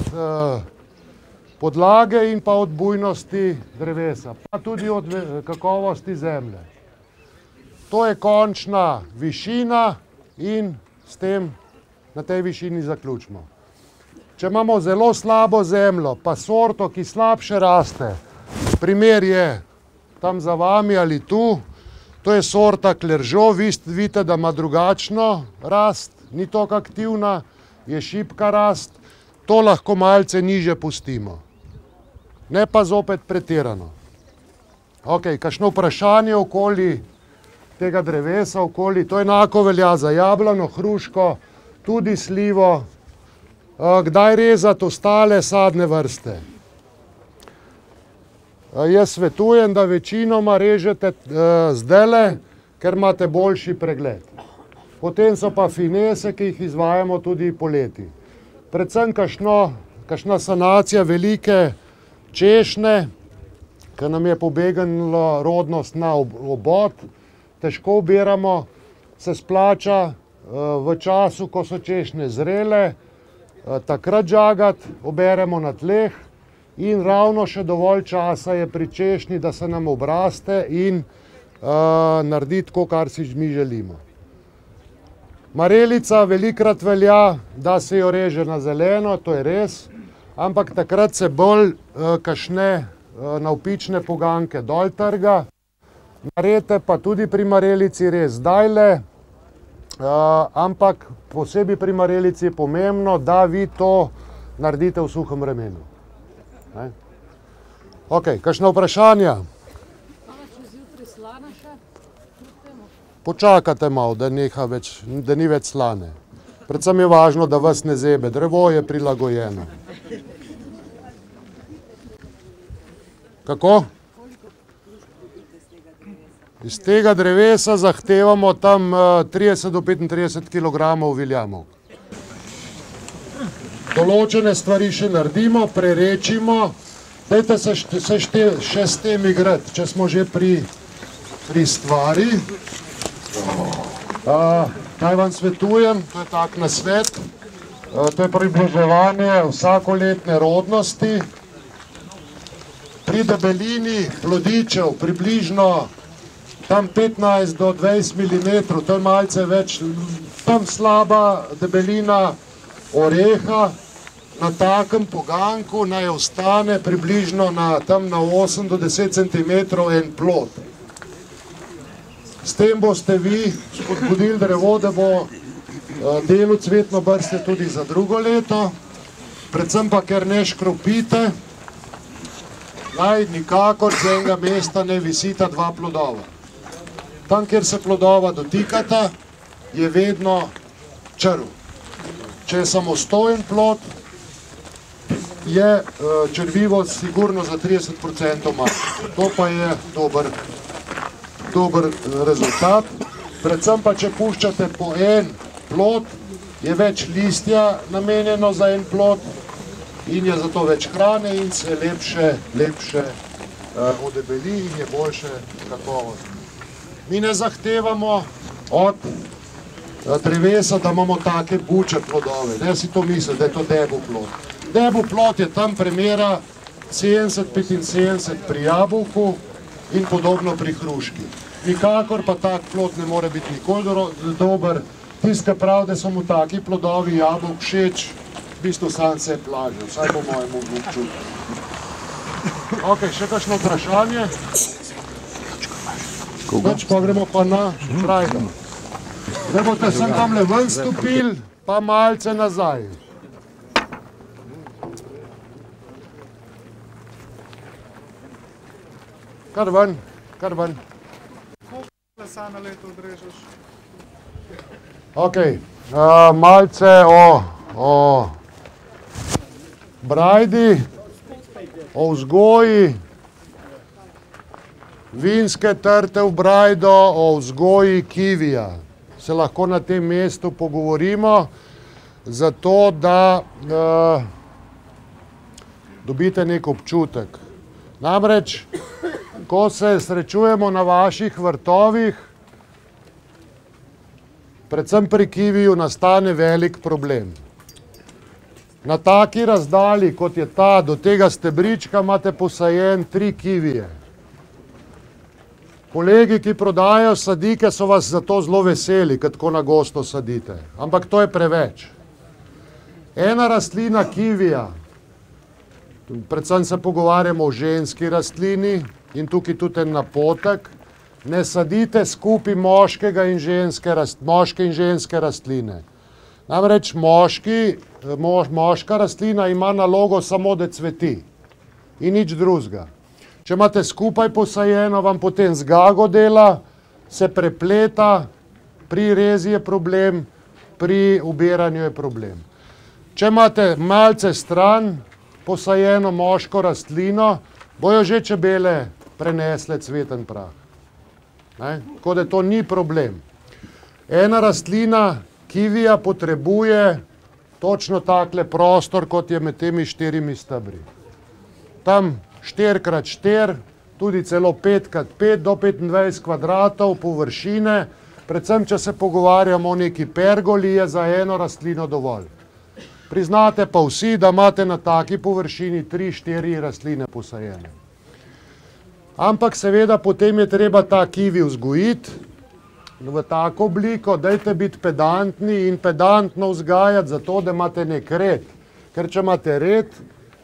Speaker 1: podlage in pa od bujnosti drevesa, pa tudi od kakovosti zemlje. To je končna višina in s tem na tej višini zaključimo. Če imamo zelo slabo zemljo, pa sorto, ki slabše raste, primer je tam za vami ali tu, to je sorta Clergeau, vidite, da ima drugačno rast, ni toliko aktivna, je šibka rast, to lahko malce niže pustimo. Ne pa zopet pretirano. Ok, kakšno vprašanje okoli tega drevesa, to enako velja za jablano, hruško, tudi slivo. Kdaj rezati ostale sadne vrste? Jaz svetujem, da večinoma režete zdajle, ker imate boljši pregled. Potem so pa finese, ki jih izvajamo tudi poleti. Predvsem kakšna sanacija velike češnje, ki nam je pobegnila rodnost na obod, težko ubiramo, se splača v času, ko so češnje zrele, takrat žagati, oberemo na tleh in ravno še dovolj časa je pri češnji, da se nam obraste in naredi tako, kar si mi želimo. Marelica velikrat velja, da se jo reže na zeleno, to je res, ampak takrat se bolj kakšne navpične poganke dol trga. Naredite pa tudi pri marelici res zdajle, ampak posebej pri marelici je pomembno, da vi to naredite v suhem vremenu. Ok, kakšna vprašanja? Počakate malo, da ni več slane. Predvsem je važno, da vas ne zebe, drevo je prilagojeno. Kako? Iz tega drevesa zahtevamo tam 30 do 35 kg viljamov. Določene stvari še naredimo, prerečimo. Dajte se še s tem igrati, če smo že pri stvari. Kaj vam svetujem? To je tak nasvet. To je približevanje vsakoletne rodnosti. Pri debelini plodičev približno tam 15 do 20 mm, to je malce več, tam slaba debelina oreha, na takem poganku naj ostane približno tam na 8 do 10 cm en plod. S tem boste vi spodbudili drevo, da bo delo cvetno brste tudi za drugo leto, predvsem pa, ker ne škropite, naj nikakor z enega mesta ne visita dva plodova. Tam, kjer se plodova dotikata, je vedno črv. Če je samostojen plod, je črvivost sigurno za 30% manj. To pa je dober rezultat. Predvsem pa, če puščate po en plod, je več listja namenjeno za en plod in je zato več hrane in se lepše odebeli in je boljše kakovost. Mi ne zahtevamo od drevesa, da imamo take buče plodove. Ne si to misli, da je to debu plod. Debu plod je tam premera 70-75 pri jabolku in podobno pri hruški. Nikakor pa tak plod ne more biti nikoli dober. Tisti, ki pravi, da so mu taki plodovi jabolk všeč, v bistvu sam se plaže, vsaj po mojemu občutku. Ok, še kakšno vprašanje? Več pa gremo pa na trajno. Zdaj boste sem tamle ven stopili, pa malce nazaj. Kar ven, kar ven.
Speaker 5: Lesa na leto odrežeš?
Speaker 1: Ok, malce o brajdi, o vzgoji vinske trte v brajdo, o vzgoji kivija. Se lahko na tem mestu pogovorimo, zato da dobite nek občutek. Namreč, ko se srečujemo na vaših vrtovih, predvsem pri kiviju nastane velik problem. Na taki razdalji, kot je ta, do tega stebrička imate posajen 3 kivije. Kolegi, ki prodajajo sadike, so vas zato zelo veseli, kad tako na gosto sadite. Ampak to je preveč. Ena rastlina kivija, predvsem se pogovarjamo o ženski rastlini in tukaj tudi en napotek, ne sadite skupaj moške in ženske rastline. Namreč moška rastlina ima nalogo samo, da cveti in nič drugega. Če imate skupaj posajeno, vam potem zgago dela, se prepleta, pri rezi je problem, pri ubiranju je problem. Če imate malce stran posajeno moško rastlino, bojo že čebele prenesle cveten prah. Tako da to ni problem. Ena rastlina kivija potrebuje točno takle prostor, kot je med temi 4 stebri. Tam 4x4, tudi celo 5x5 do 25 kvadratov površine, predvsem, če se pogovarjamo o neki pergoli, je za eno rastlino dovolj. Priznate pa vsi, da imate na taki površini 3-4 rastline posajene. Ampak seveda potem je treba ta kivi vzgojiti v tako obliko, dajte biti pedantni in pedantno vzgajati zato, da imate nek red. Ker če imate red,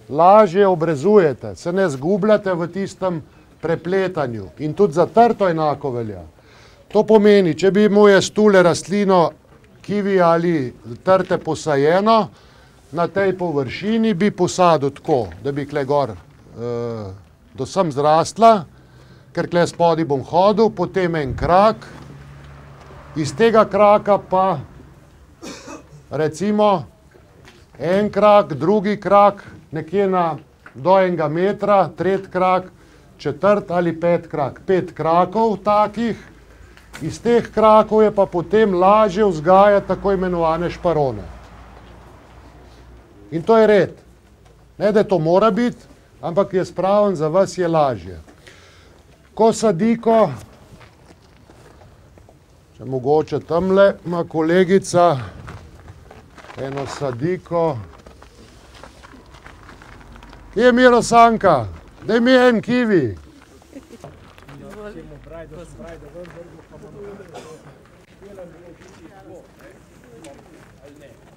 Speaker 1: lažje obrezujete, se ne zgubljate v tistem prepletanju. In tudi za trto enako velja. To pomeni, če bi imel jaz tule rastlino kivi ali trte posajeno, na tej površini bi posadil tako, da bi kle gor do sem zrastla, ker kle spodi bom hodil, potem en krak, iz tega kraka pa recimo en krak, drugi krak, nekje do 1 metra, 3 krak, 4 ali 5 krak. 5 krakov takih, iz teh krakov je pa potem lažje vzgajati tako imenovane šparone. In to je red. Ne, da to mora biti, ampak je spraven, za vas je lažje. Ko sadiko, če mogoče tamle ima kolegica eno sadiko. Kje je Mirosanka? Daj mi en kivi.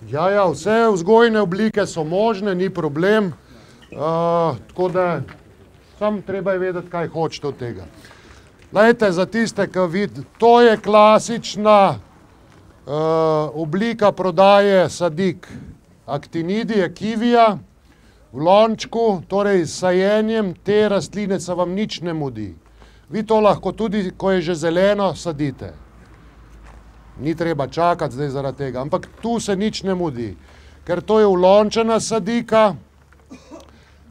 Speaker 1: Ja, vse vzgojne oblike so možne, ni problem. Tako da, samo treba je vedeti, kaj hočete od tega. Glejte, za tiste, ki vidite, to je klasična oblika prodaje sadik. Actinidije kivija v lončku, torej s sajenjem te rastline se vam nič ne mudi. Vi to lahko tudi, ko je že zeleno, sadite. Ni treba čakati zdaj zaradi tega, ampak tu se nič ne mudi, ker to je ulončena sadika.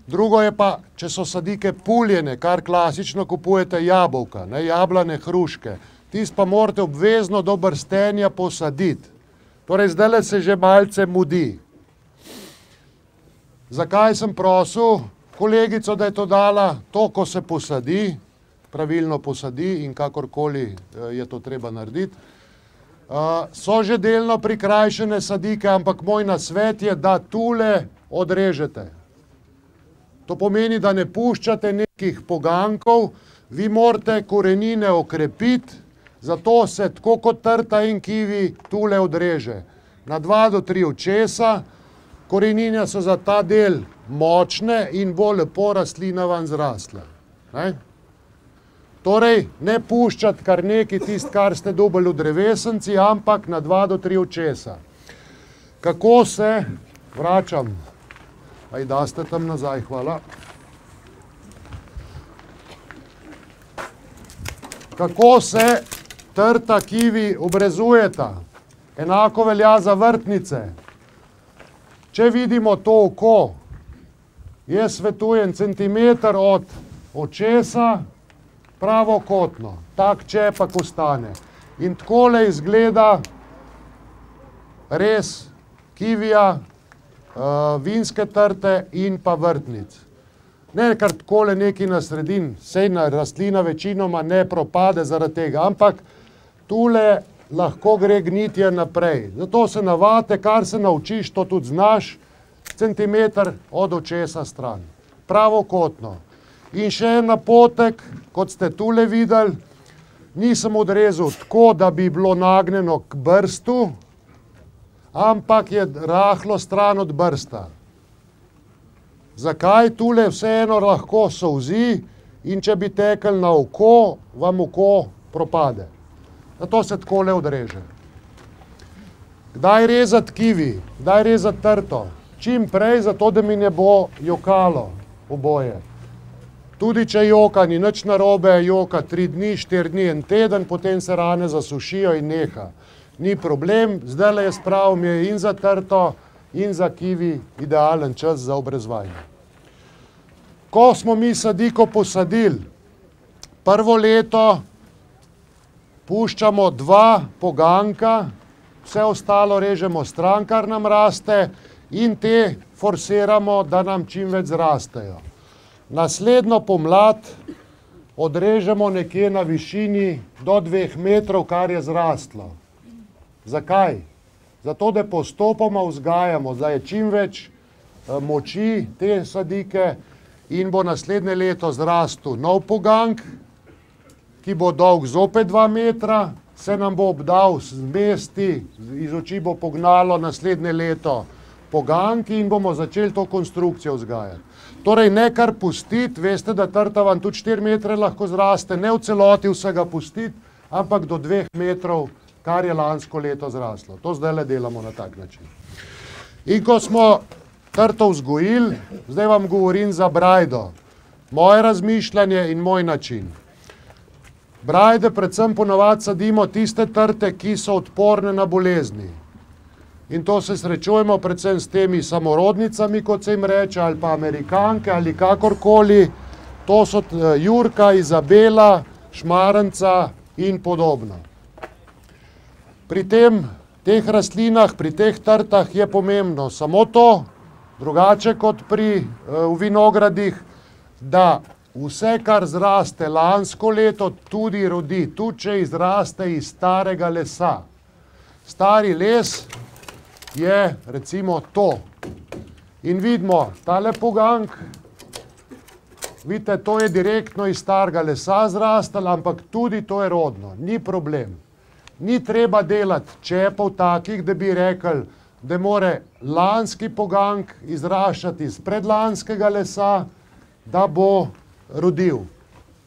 Speaker 1: Drugo je pa, če so sadike puljene, kar klasično kupujete jabolka, jablane, hruške, tist pa morate obvezno do brstenja posaditi. Torej, zdajle se že malce mudi. Zakaj sem prosil kolegico, da je to dala? To, ko se posadi, pravilno posadi in kakorkoli je to treba narediti. So že delno prikrajšene sadike, ampak moj nasvet je, da tule odrežete. To pomeni, da ne puščate nekih pogankov, vi morate korenine okrepiti, zato se tako kot trta in kivi tule odreže. Na 2 do 3 očesa, korenine so za ta del močne in bo lepo rastlina van zrasla. Torej, ne puščati kar neki tist, kar ste dobili v drevesenci, ampak na 2 do 3 očesa. Kako se vračam? Aj, da ste tam nazaj, hvala. kako se trta kivi obrezujeta. Enako velja za vrtnice. Če vidimo to oko, jaz svetujem centimeter od očesa pravokotno. Tak čepak ostane. In takole izgleda res kivija, vinske trte in pa vrtnic. Ne kar takole nekaj na sredin, sejna rastlina večinoma ne propade zaradi tega, ampak tule lahko gre gnitje naprej. Zato se navate, kar se naučiš, to tudi znaš, centimeter od očesa stran. Pravokotno. In še en napotek, kot ste tule videli, nisem odrezal tako, da bi bilo nagnjeno k brstu, ampak je rahlo stran od brsta. Zakaj? Tule vseeno lahko solzi in če bi tekel na oko, vam oko propade. Zato se takole odreže. Kdaj rezati kivi? Kdaj rezati trto? Čim prej, zato da mi ne bo jokalo oboje. Tudi če joka ni nič narobe, joka 3 dni, 4 dni, en teden, potem se rane zasušijo in neha. Ni problem, zdajle je spravim je in za trto, in za kivi idealen čas za obrezovanje. Ko smo mi sadiko posadili, prvo leto puščamo 2 poganka, vse ostalo režemo stran, kar nam raste, in te forsiramo, da nam čim več zrastejo. Naslednjo pomlad odrežemo nekje na višini do 2 metrov, kar je zrastlo. Zakaj? Zato, da postopoma vzgajamo, da je čim več moči te sadike in bo naslednje leto zrastel nov pogank, ki bo dolg zopet 2 metra, se nam bo obdal z mesti, iz oči bo pognalo naslednje leto poganki in bomo začeli to konstrukcijo vzgajati. Torej, ne kar pustiti, veste, da trta vam tudi 4 metre lahko zraste, ne v celoti vsega pustiti, ampak do 2 metrov, kar je lansko leto zraslo. To zdaj le delamo na tak način. In ko smo trto vzgojili, zdaj vam govorim za brajdo. Moje razmišljanje in moj način. Brajde predvsem ponavadi sadimo tiste trte, ki so odporne na bolezni. In to se srečujemo predvsem s temi samorodnicami, kot se jim reče, ali pa amerikanke, ali kakorkoli. To so Jurka, Izabela, Šmarenca in podobno. Pri teh rastlinah, pri teh trtah je pomembno samo to, drugače kot v vinogradih, da vse, kar zraste lansko leto, tudi rodi, tudi če izraste iz starega lesa. Stari les je recimo to. In vidimo, tale pogank, vidite, to je direktno iz starega lesa zrastel, ampak tudi to je rodno, ni problem. Ni treba delati čepov takih, da bi rekel, da more lanski pogank izraščati iz predlanskega lesa, da bo rodil.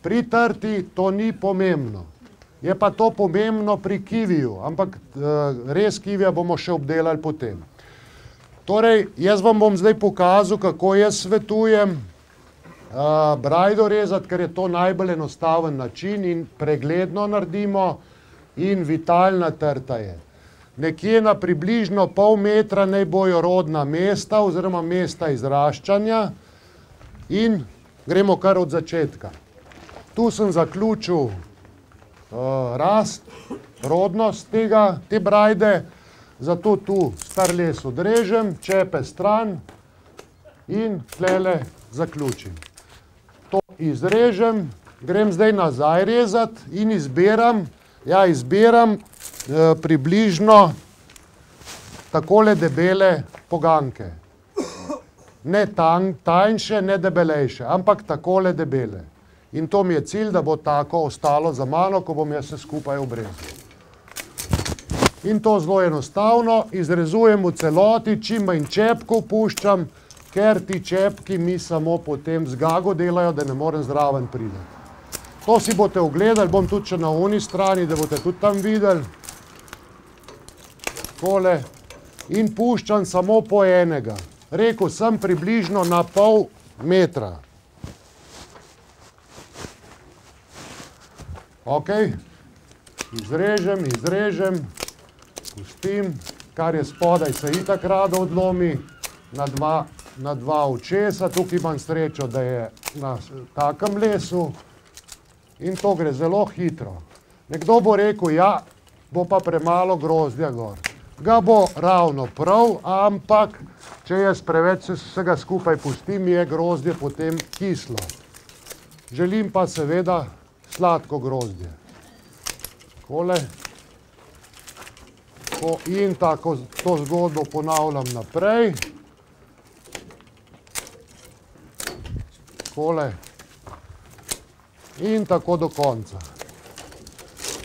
Speaker 1: Pri trti to ni pomembno. Je pa to pomembno pri kiviju, ampak res kivija bomo še obdelali potem. Torej, jaz vam bom zdaj pokazal, kako jaz svetujem brajdo rezati, ker je to najbolj enostaven način in pregledno naredimo in vitalna trta je. Nekje na približno pol metra naj bojo rodna mesta oziroma mesta izraščanja in gremo kar od začetka. Tu sem zaključil rast, rodnost te brajde, zato tu star les odrežem, čepe stran in tlele zaključim. To izrežem, grem zdaj nazaj rezati in izberam približno takole debele poganke. Ne tanjše, ne debelejše, ampak takole debele. In to mi je cilj, da bo tako ostalo za mano, ko bom jaz se skupaj obrezal. In to zelo enostavno izrezujem v celoti, čim manj čepkov puščam, ker ti čepki mi samo potem zgago delajo, da ne morem zraven priti. To si boste ogledali, bom tudi še na oni strani, da boste tudi tam videli. Takole. In puščam samo po enega. Rekel sem približno na pol metra. Ok, izrežem, pustim, kar je spodaj se itak rado odlomi na dva očesa. Tukaj imam srečo, da je na takem lesu in to gre zelo hitro. Nekdo bo rekel, ja, bo pa premalo grozdja gor. Ga bo ravno prav, ampak če jaz preveč vsega skupaj pustim, je grozdje potem kislo. Želim pa seveda sladko grozdje. Takole. In tako to zgodbo ponavljam naprej. Takole. In tako do konca.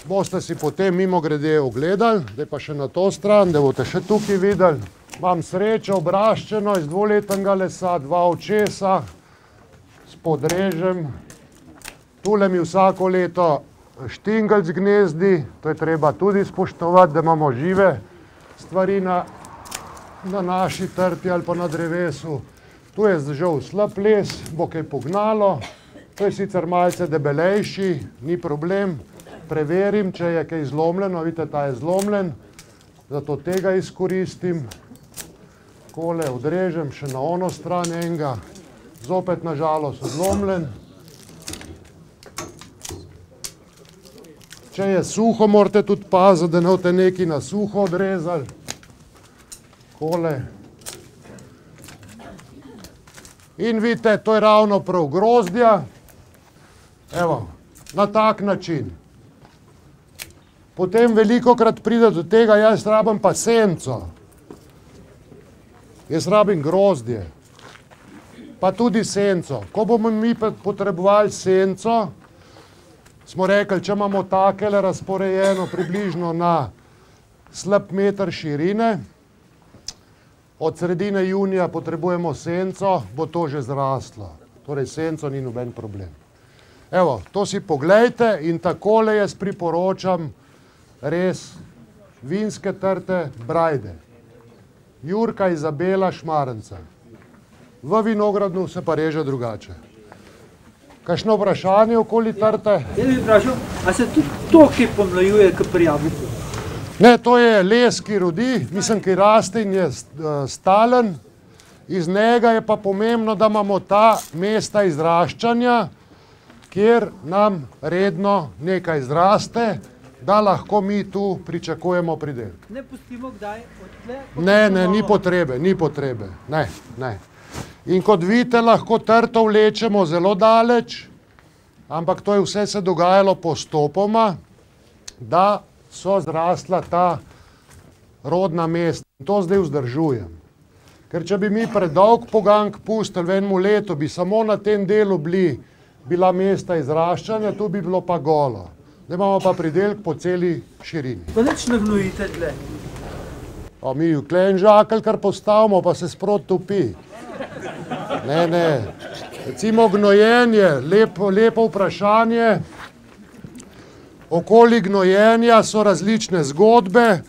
Speaker 1: Boste si potem mimogrede ogledali, zdaj pa še na to stran, da boste še tukaj videli. Imam srečo obraščeno iz dvoletnega lesa, dva očesa, spodrežem. Tule mi vsako leto štingelc gnezdi, to je treba tudi spoštovati, da imamo žive stvari na naši trti ali pa na drevesu. Tu je žal slab les, bo kaj pognalo, to je sicer malce debelejši, ni problem. Preverim, če je kaj zlomljeno, vidite, ta je zlomljen, zato tega izkoristim. Takole odrežem še na ono stran enega, zopet nažalost zlomljen. Če je suho, morate tudi paziti, da ne boste nekaj na suho odrezali. Takole. In vidite, to je ravno prav grozdja. Evo, na tak način. Potem velikokrat pride do tega, jaz rabim pa senco. Jaz rabim grozdje. Pa tudi senco. Ko bomo mi potrebovali senco, smo rekli, če imamo takele razporejeno približno na slab meter širine, od sredine junija potrebujemo senco, bo to že zraslo. Torej senco ni noben problem. Evo, to si poglejte in takole jaz priporočam res vinske trte Brajde. Jurka Izabela Šmarenca. V vinogradnu se pa reže drugače. Kakšno vprašanje okoli trte?
Speaker 2: Jaz bi vprašal, a se tudi to, ki pomlajuje k pri jabolku?
Speaker 1: Ne, to je les, ki rodi, mislim, ki raste in je stalen. Iz njega je pa pomembno, da imamo ta mesta izraščanja, kjer nam redno nekaj zraste, da lahko mi tu pričakujemo pridelek.
Speaker 2: Ne pustimo kdaj odtle?
Speaker 1: Ne, ni potrebe. Ne. In kot vidite, lahko trto vlečemo zelo daleč, ampak to je vse se dogajalo postopoma, da so zrasla ta rodna mesta. In to zdaj vzdržujem. Ker če bi mi predolg pogank pustili v enemu letu, bi samo na tem delu bila mesta izraščanja, tu bi bilo pa golo. Zdaj imamo pa pridelek po celi širini.
Speaker 2: Pa nič ne gnojite tle?
Speaker 1: Mi vklen žakelj, kar postavimo, pa se sprot topi. Ne. Recimo gnojenje, lepo vprašanje. Okoli gnojenja so različne zgodbe.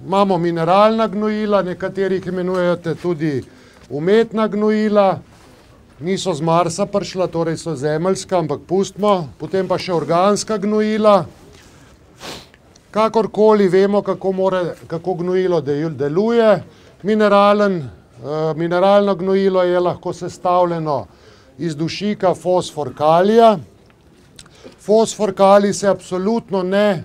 Speaker 1: Imamo mineralna gnojila, nekaterih imenujete tudi umetna gnojila. Niso z Marsa prišla, torej so zemeljska, ampak pustimo. Potem pa še organska gnojila. Kakorkoli vemo, kako gnojilo deluje. Mineralno gnojilo je lahko sestavljeno iz dušika fosfor kalija. Fosfor kalij se absolutno ne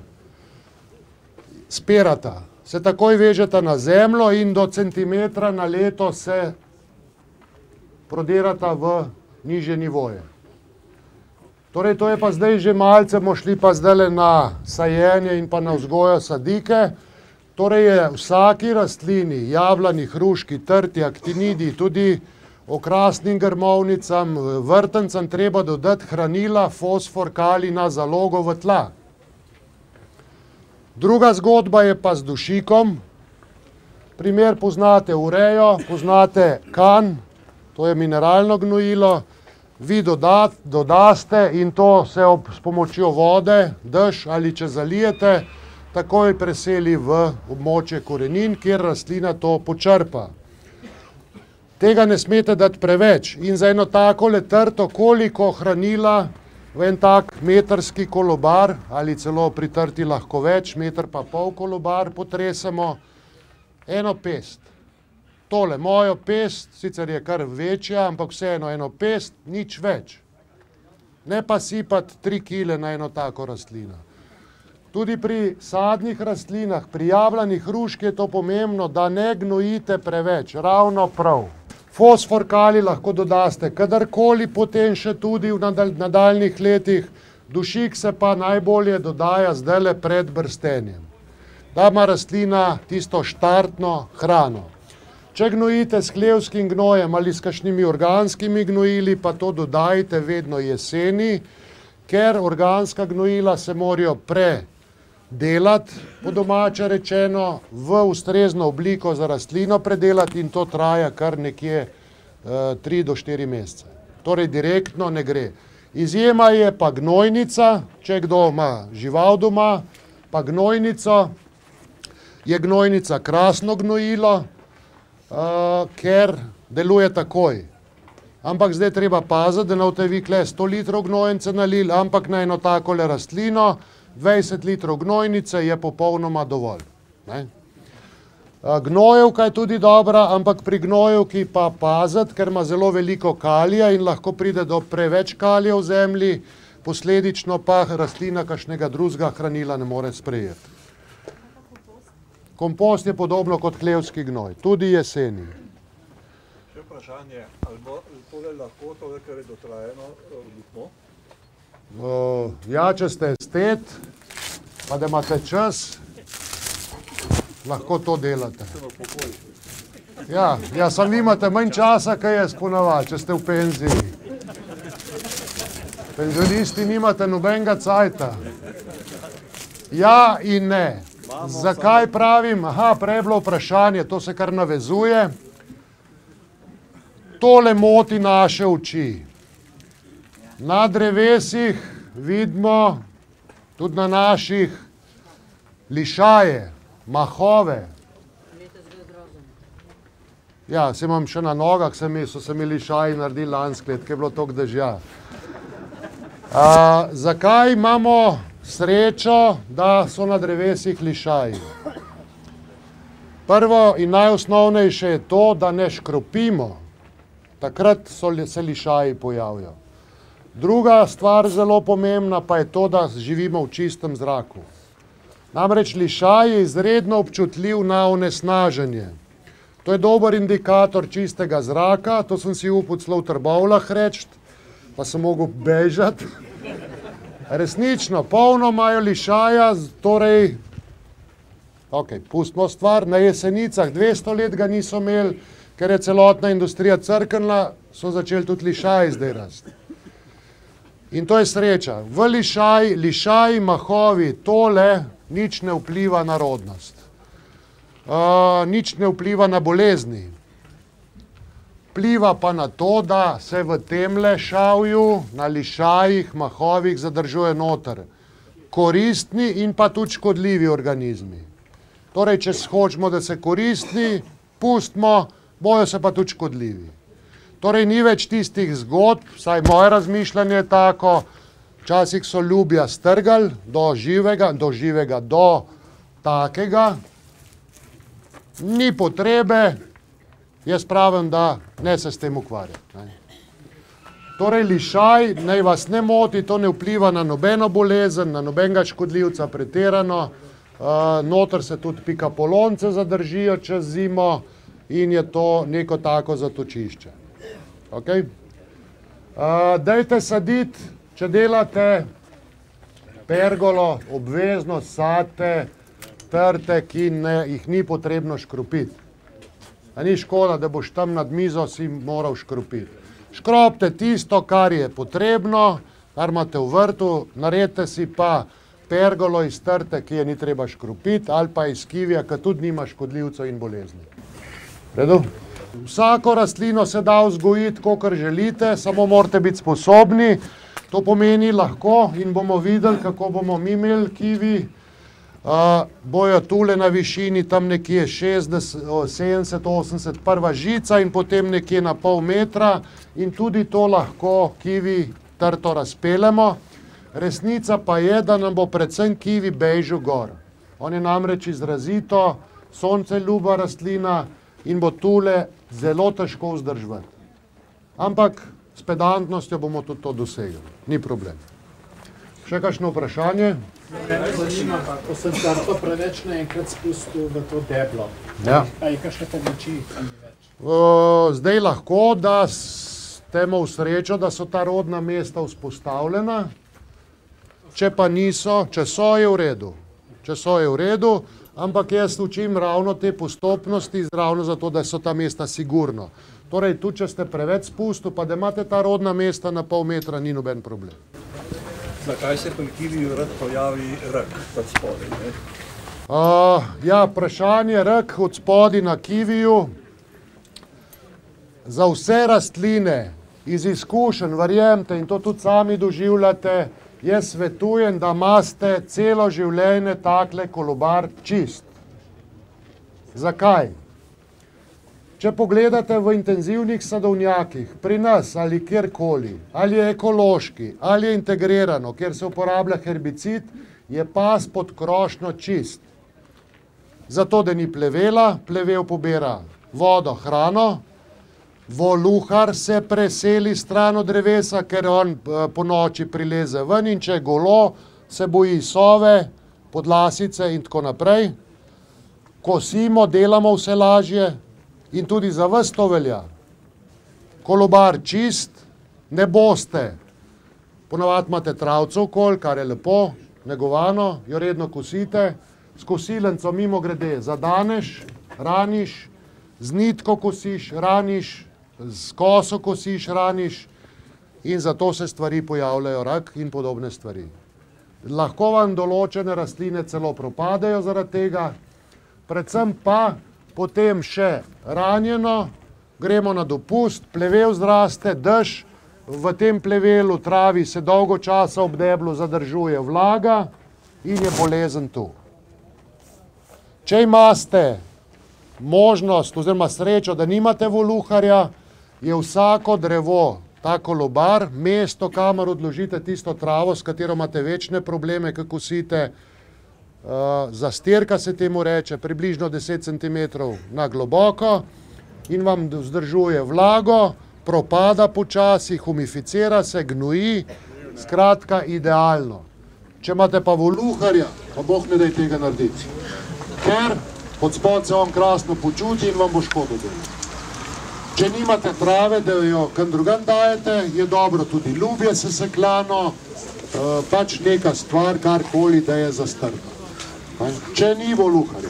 Speaker 1: spirata. Se takoj vežeta na zemljo in do centimetra na leto se prodirata v nižje nivoje. Torej, to je pa zdaj že malce, bomo šli pa zdaj na sajenje in pa na vzgojo sadike. Torej je vsaki rastlini, jablani, hruški, trti, aktinidi, tudi okrasnim grmovnicam, vrtancem treba dodati hranila, fosfor, kalij na zalogo v tla. Druga zgodba je pa z dušikom. Primer poznate urejo, poznate kan, to je mineralno gnojilo. Vi dodaste in to se s pomočjo vode, dež ali če zalijete, takoj preseli v območje korenin, kjer rastlina to počrpa. Tega ne smete dati preveč in za eno takole trto, koliko hranila v en tak metrski kolobar ali celo pritrti lahko več, 1,5 metra kolobar potresemo eno pest. Tole mojo pest, sicer je kar večja, ampak vseeno eno pest, nič več. Ne pa sipati 3 kile na eno tako rastlino. Tudi pri sadnih rastlinah, pri jablanih hruški je to pomembno, da ne gnojite preveč, ravno prav. Fosfor, kalij lahko dodaste kadarkoli, potem še tudi v nadaljnih letih. Dušik se pa najbolje dodaja zdajle pred brstenjem. Da ima rastlina tisto štartno hrano. Če gnojite s hlevskim gnojem ali s kakšnimi organskimi gnojili, pa to dodajte vedno jeseni, ker organska gnojila se morajo predelati, po domače rečeno, v ustrezno obliko za rastlino predelati in to traja kar nekje 3 do 4 mesece. Torej direktno ne gre. Izjema je pa gnojnica, če kdo ima žival doma, pa gnojnico, je gnojnica krasno gnojilo, ker deluje takoj. Ampak zdaj treba paziti, da ne boste vi kle 100 litrov gnojnice nalili, ampak na eno takole rastlino 20 litrov gnojnice je popolnoma dovolj. Gnojevka je tudi dobra, ampak pri gnojevki pa paziti, ker ima zelo veliko kalija in lahko pride do preveč kalija v zemlji, posledično pa rastlina kakšnega drugega hranila ne more sprejeti. Kompost je podobno kot hlevski gnoj, tudi jeseni.
Speaker 3: Še vprašanje, ali bo tole lahko, tole, kar je dotrajeno, lukmo?
Speaker 1: Ja, če ste estet, pa da imate čas, lahko to delate. Ja, samo imate manj časa, kaj jaz ponavadi, če ste v penziji. Penzionisti nimate nobenega cajta. Ja in ne. Zakaj pravim? Prej je bilo vprašanje, to se kar navezuje. Tole moti naše oči. Na drevesih vidimo tudi na naših lišaje, mahove. Ja, se imam še na nogah, so se mi lišaji naredili lansko leto, ker je bilo toliko dežja. Zakaj imamo srečo, da so na drevesih lišaji? Prvo in najosnovnejše je to, da ne škropimo. Takrat se lišaji pojavijo. Druga stvar zelo pomembna pa je to, da živimo v čistem zraku. Namreč lišaj je izredno občutljiv na onesnaženje. To je dober indikator čistega zraka, to sem si upal celo v Trbovljah reči, pa sem mogel bežati. Resnično, polno imajo lišaja, torej, pustimo stvar, na Jesenicah 200 let ga niso imeli, ker je celotna industrija crknila, so začeli tudi lišaji zdaj rasti. In to je sreča. V lišaji, mahovi, tole nič ne vpliva na rodnost. Nič ne vpliva na bolezni. Vpliva pa na to, da se v tem lešavju, na lišajih, mahovih zadržuje noter koristni in pa tudi škodljivi organizmi. Torej, če hočemo, da se koristni, pustimo, bojo se pa tudi škodljivi. Torej, ni več tistih zgodb, vsaj moje razmišljanje je tako, včasih so ljubja strgali do živega, do takega, ni potrebe, jaz pravim, da ne se s tem ukvarjati. Torej, lišaj, naj vas ne moti, to ne vpliva na nobeno bolezen, na nobenega škodljivca pretirano, noter se tudi pikapolonce zadržijo čez zimo in je to neko tako zatočišče. Dajte saditi, če delate pergolo, obvezno sadite trte, ki jih ni potrebno škropiti. Ni škoda, da boš tam nad mizo si moral škropiti. Škropite tisto, kar je potrebno, kar imate v vrtu, naredite si pa pergolo iz trte, ki je ni treba škropiti, ali pa iz kivija, ki tudi nima škodljivcev in bolezni. Redu? Vsako rastlino se da vzgojiti, kakor želite, samo morate biti sposobni. To pomeni lahko in bomo videli, kako bomo mi imeli kivi. Bojo tule na višini tam nekje 60, 70, 80, prva žica in potem nekje na pol metra in tudi to lahko kivi trto razpeljemo. Resnica pa je, da nam bo predvsem kivi bežal gor. On je namreč izrazito sonceljuba rastlina in bo tule zelo težko vzdrževati. Ampak s pedantnostjo bomo tudi to dosegli. Ni problem. Še kakšno vprašanje?
Speaker 5: Mene zanima, ko sem trto preveč naenkrat spustil v to deblo.
Speaker 1: Ja.
Speaker 5: A je kakšne pomoči?
Speaker 1: Zdaj lahko, da ste imeli srečo, da so ta rodna mesta vzpostavljena. Če pa niso, če so, je v redu. Če so, je v redu, ampak jaz učim ravno te postopnosti, ravno zato, da so ta mesta sigurno. Torej, tudi če ste preveč spustil, pa da imate ta rodna mesta na pol metra, ni noben problem.
Speaker 3: Zakaj se pri kiviju rad pojavi rak od spodaj, ne?
Speaker 1: Ja, vprašanje rak od spodaj na kiviju. Za vse rastline iz izkušenj, verjemite, in to tudi sami doživljate, jaz svetujem, da imate celo življenje takle kolobar čist. Zakaj? Če pogledate v intenzivnih sadovnjakih, pri nas ali kjerkoli, ali je ekološki, ali je integrirano, kjer se uporablja herbicid, je pas pod krošnjo čist. Zato, da ni plevela, plevel pobira vodo, hrano, voluhar se preseli stran od drevesa, ker on po noči prileze ven in če je golo, se boji sove, podlasice in tako naprej. Kosimo, delamo vse lažje in tudi za vas to velja. Kolobar čist, ne boste. Ponavadi imate travco okoli, kar je lepo, negovano, jo redno kosite. S kosilencem mimo grede zadaneš, raniš, z nitko kosiš, raniš, z koso kosiš, raniš in zato se stvari pojavljajo, rak in podobne stvari. Lahko vam določene rastline celo propadejo zaradi tega, predvsem pa potem še ranjeno, gremo na dopust, plevel zraste, dež, v tem plevelu travi se dolgo časa ob deblu zadržuje vlaga in je bolezen tu. Če imate možnost oziroma srečo, da nimate voluharja, je vsako drevo, ta kolobar, mesto, kamor odložite tisto travo, s katero imate večne probleme, ko kosite, zastirka se temu reče, približno 10 cm na globoko in vam vzdržuje vlago, propada počasi, humificira se, gnoji, skratka idealno. Če imate pa voluharja, pa Bog ne daj tega narediti, ker od spod se on krasno počuti in vam bo škodo delal. Če nimate trave, da jo kam drugam dajete, je dobro tudi ljubje seseklano, pač neka stvar, karkoli, da je zastrta. Če ni voluharja.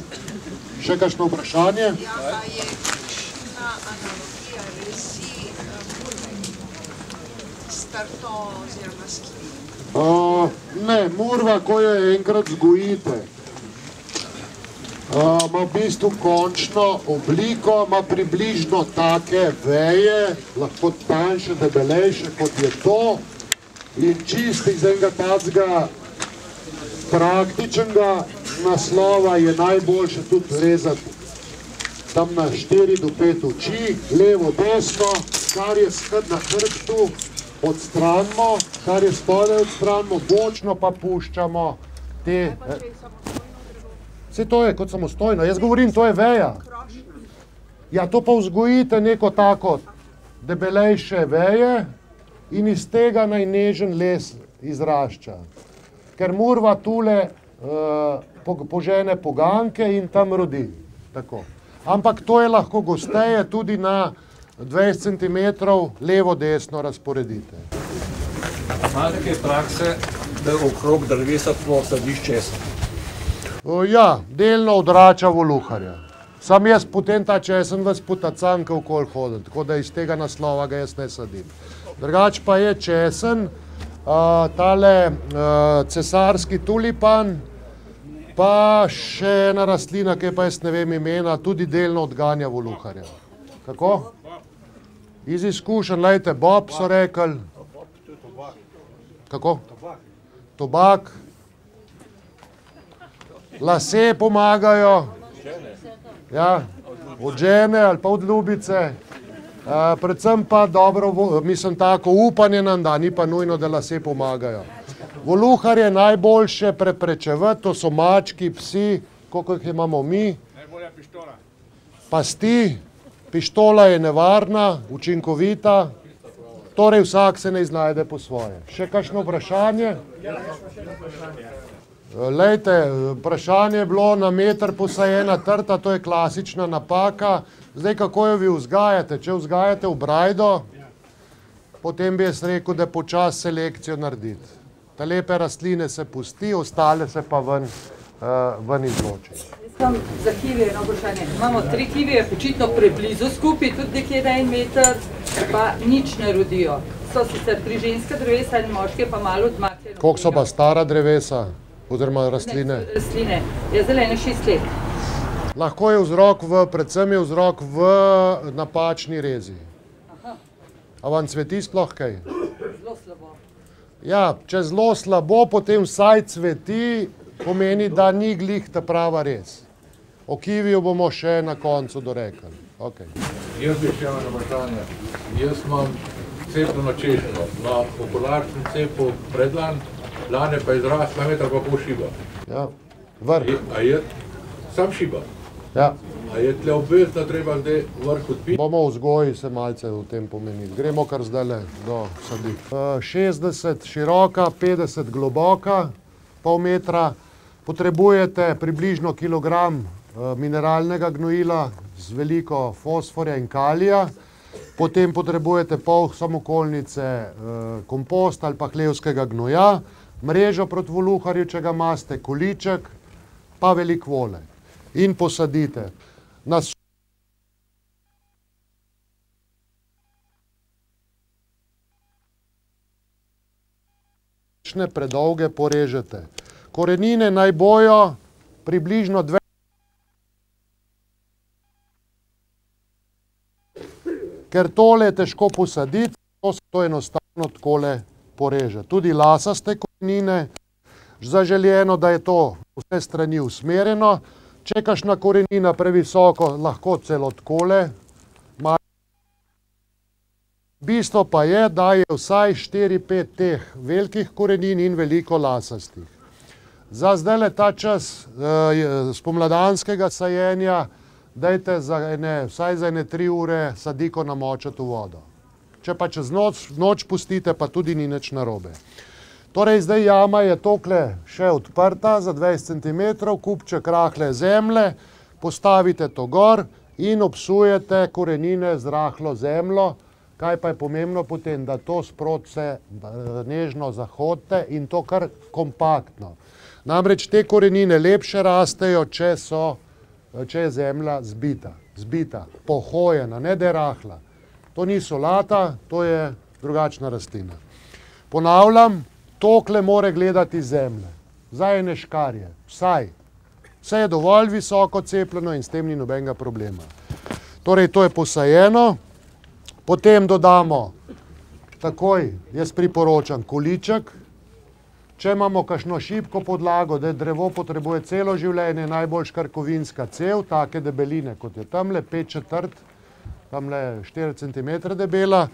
Speaker 1: Še kakšno vprašanje?
Speaker 6: Ja, pa je kakšna analogija resi strto oziroma skvi?
Speaker 1: Ne, murva, ko jo enkrat vzgojite, ima v bistvu končno obliko, ima približno take veje, lahko tanjše, debelejše, kot je to, in čist iz enega tacga praktičnega naslova je najboljše tudi rezati tam na 4 do 5 oči, levo, desno, kar je skrt na hrbtu, odstranimo, kar je spodaj odstranimo, bočno pa puščamo te... Vse to je kot samostojno, jaz govorim, to je veja. Ja, to pa vzgojite neko tako debelejše veje in iz tega naj nežen les izrašča. Ker murva tule požene poganke in tam rodi. Tako. Ampak to je lahko gosteje tudi na 20 cm levo-desno razporedite.
Speaker 3: Imate kaj prakse, da okrog drevesa posadiš česen?
Speaker 1: Ja, delno odrača voluharja. Sam jaz potem ta česen vas potacanka okoli hodim, tako da iz tega naslova ga jaz ne sadim. Drugač pa je česen, tale cesarski tulipan, pa še ena rastlina, ki pa jaz ne vem imena, tudi delno odganja voluharja. Kako? Iz izkušenj, lejte, bob so rekli. Kako? Tobak. Lase pomagajo. Ja, od žene ali pa od ljubice. Predvsem pa dobro, mislim, tako upanje nam da, ni pa nujno, da lase pomagajo. Voluharje najboljše preprečevati, to so mački, psi, koliko jih imamo mi.
Speaker 3: Najbolja pištola.
Speaker 1: Pasti, pištola je nevarna, učinkovita, torej vsak se ne iznajde po svoje. Še kakšno vprašanje? Lejte, vprašanje je bilo na meter posajena trta, to je klasična napaka. Zdaj, kako jo vi vzgajate? Če vzgajate v brajdo, potem bi jaz rekel, da počas selekcijo narediti. Ta lepe rastline se pusti, ostale se pa ven izloči.
Speaker 4: Jaz za kivi eno vprašanje. Imamo 3 kivije, očitno preblizu skupaj, tudi nekje na 1 meter, pa nič ne rodijo. So sicer 3 ženske drevesa in moške pa malo odmakljeno.
Speaker 1: Koliko so pa stara drevesa oziroma rastline?
Speaker 4: Ne, rastline. Je zelene 6 let.
Speaker 1: Lahko je vzrok predvsem je vzrok v napačni rezi. A vam cveti sploh kaj?
Speaker 4: Zelo slabo.
Speaker 1: Ja, če zelo slabo, potem vsaj cveti, pomeni, da ni glih ta prava rez. O kiviju bomo še na koncu dorekli. Okay.
Speaker 7: Jaz bi še eno vprašanje. Jaz imam cepljeno češnjo na okularčnem cepu predlan, lane pa izrast 2,5 metra šiba.
Speaker 1: Ja, vrh.
Speaker 7: A je sam šiba?
Speaker 1: Ja.
Speaker 7: A je tle obvezno treba zdaj vrh odpiti?
Speaker 1: Bomo vzgoji se malce v tem pomenili. Gremo kar zdajle do sadik. 60 široka, 50 globoka, pol metra. Potrebujete približno kilogram mineralnega gnojila z veliko fosforja in kalija. Potem potrebujete pol samokolnice komposta ali pa hlevskega gnoja, mrežo proti voluharju, če ga imate, količek, pa veliko vole. In posadite. Na predolge porežete. Korenine naj bojo približno 2. Ker tole je težko posaditi, to se to enostavno takole poreže. Tudi lasaste korenine, zaželjeno, da je to vse strani usmerjeno. Če je kakšna korenina previsoko, lahko celo takole. Bistvo pa je, da je vsaj 4-5 teh velikih korenin in veliko lasastih. Za zdajle ta čas spomladanskega sajenja dajte vsaj za 3 ure sadiko namočiti v vodo. Če pa čez noč pustite, pa tudi ni nič narobe. Torej, zdaj jama je tokle še odprta za 20 cm, kupček rahle zemlje, postavite to gor in obsujete korenine z rahlo zemljo. Kaj pa je pomembno potem, da to sproti se nežno zahodite in to kar kompaktno. Namreč te korenine lepše rastejo, če je zemlja zbita, pohojena, ne da je rahla. To ni solata, to je drugačna rastlina. Ponavljam, tokle more gledati zemlje, zdaj je neškarje, vsaj. Vse je dovolj visoko cepljeno in s tem ni nobenega problema. Torej, to je posajeno, potem dodamo takoj, jaz priporočam količek. Če imamo kakšno šibko podlago, da drevo potrebuje celo življenje, najbolj škarkovinska cev, take debeline, kot je tamle, 5/4, tamle 4 cm debela.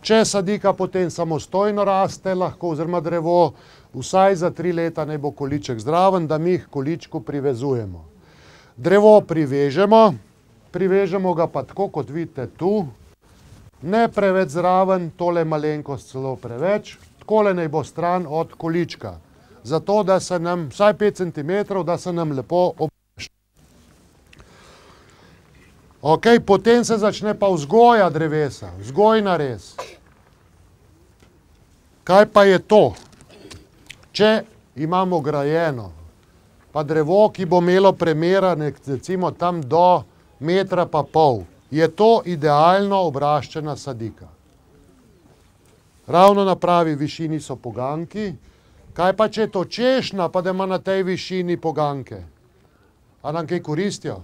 Speaker 1: Če sadika potem samostojno raste, lahko oziroma drevo, vsaj za 3 leta naj bo količek zdraven, da mi jih količku privezujemo. Drevo privežemo ga pa tako, kot vidite tu, ne preveč zraven, tole malenkost celo preveč, takole naj bo stran od količka, zato da se nam, vsaj 5 cm, da se nam lepo obnaša. Ok, potem se začne pa vzgoja drevesa, vzgojna rez. Kaj pa je to? Če imamo grajeno, pa drevo, ki bo imelo premera, recimo tam do 1,5 metra, je to idealno obraščena sadika. Ravno na pravi višini so poganjki. Kaj pa, če je to češnja, pa da ima na tej višini poganjke? A nam kaj koristijo?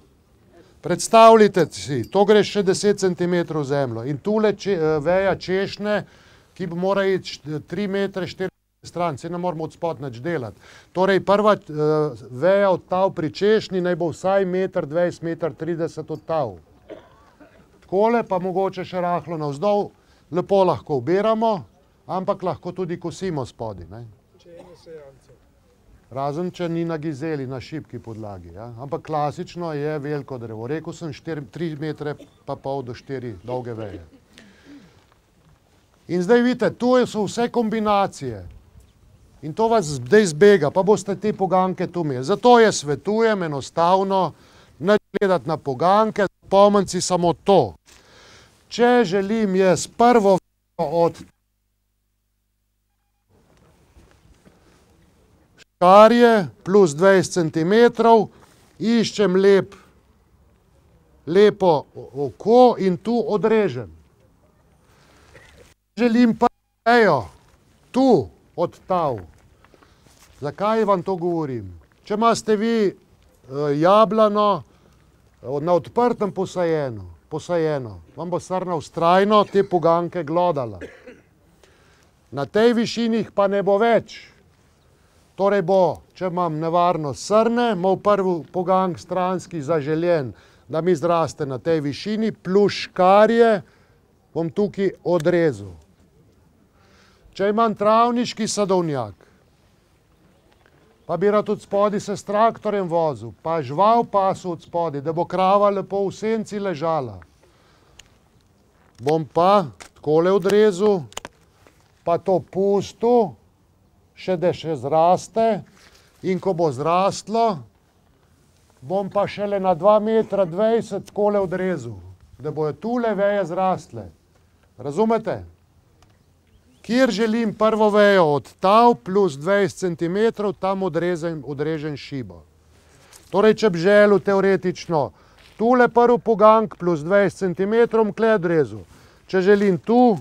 Speaker 1: Predstavljite si, to gre še 10 cm v zemljo in tule veja češnje, ki mora iti 3 metre, 4 stran, se ne moramo od spod nič delati. Torej, prva veja odtav pri češnji naj bo vsaj 1,20 m, 1,30 m odtav. takole, pa mogoče še rahlo navzdol, lepo lahko ubiramo, ampak lahko tudi kosimo spodaj, ne. Razen, če ni na gizeli, na šibki podlagi, ja. Ampak klasično je veliko drevo. Rekel sem 3 metre pa pol do 4 dolge veje. In zdaj vidite, tu so vse kombinacije. In to vas zdaj zbega, pa boste te poganke tu imeli. Zato jaz svetujem enostavno, ne gledati na poganke, zapomniti si samo to. Če želim jaz prvo od škarje plus 20 cm, iščem lepo oko in tu odrežem. Želim prvo vejo tu odtav. Zakaj vam to govorim? Če imate vi jablano na odprtem posajeno, vam bo srna vztrajno te poganke glodala. Na tej višini jih pa ne bo več. Torej bo, če imam nevarno srne, moj prvi pogank stranski zaželjen, da mi zraste na tej višini, plus škarje bom tukaj odrezal. Če imam travniški sadovnjak, pa bi rad od spodaj se s traktorjem vozil, pa žval pasu od spodaj, da bo krava lepo v senci ležala, bom pa takole odrezal, pa to pustil, še da še zraste, in ko bo zrastlo, bom pa šele na 2,20 metra takole odrezal, da bojo tule veje zrastle. Razumete? Kjer želim prvo vejo odtav plus 20 cm, tam odrežem šibo. Torej, če bi želel teoretično tule prvi pogank plus 20 cm, kle odrezal. Če želim tu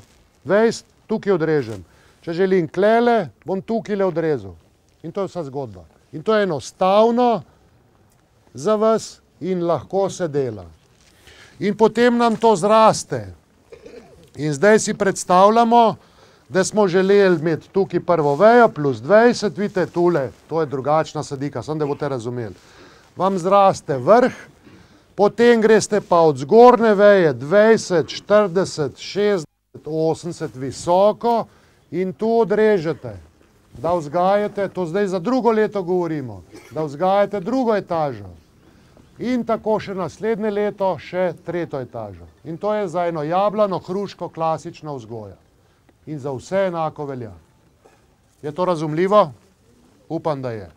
Speaker 1: 20, tukaj odrežem. Če želim klele, bom tukaj le odrezal. In to je vsa zgodba. In to je enostavno za vas in lahko se dela. In potem nam to zraste. In zdaj si predstavljamo, da smo želeli imeti tukaj prvo vejo plus 20, vidite tule, to je drugačna sadika, samo da boste razumeli. Vam zraste vrh, potem greste pa od zgornje veje 20, 40, 60, 80 visoko in tu odrežete, da vzgajate, to zdaj za drugo leto govorimo, da vzgajate drugo etažo. In tako še naslednje leto še tretjo etažo. In to je za eno jablano, hruško, klasična vzgoja. In za vse enako velja. Je to razumljivo? Upam, da je.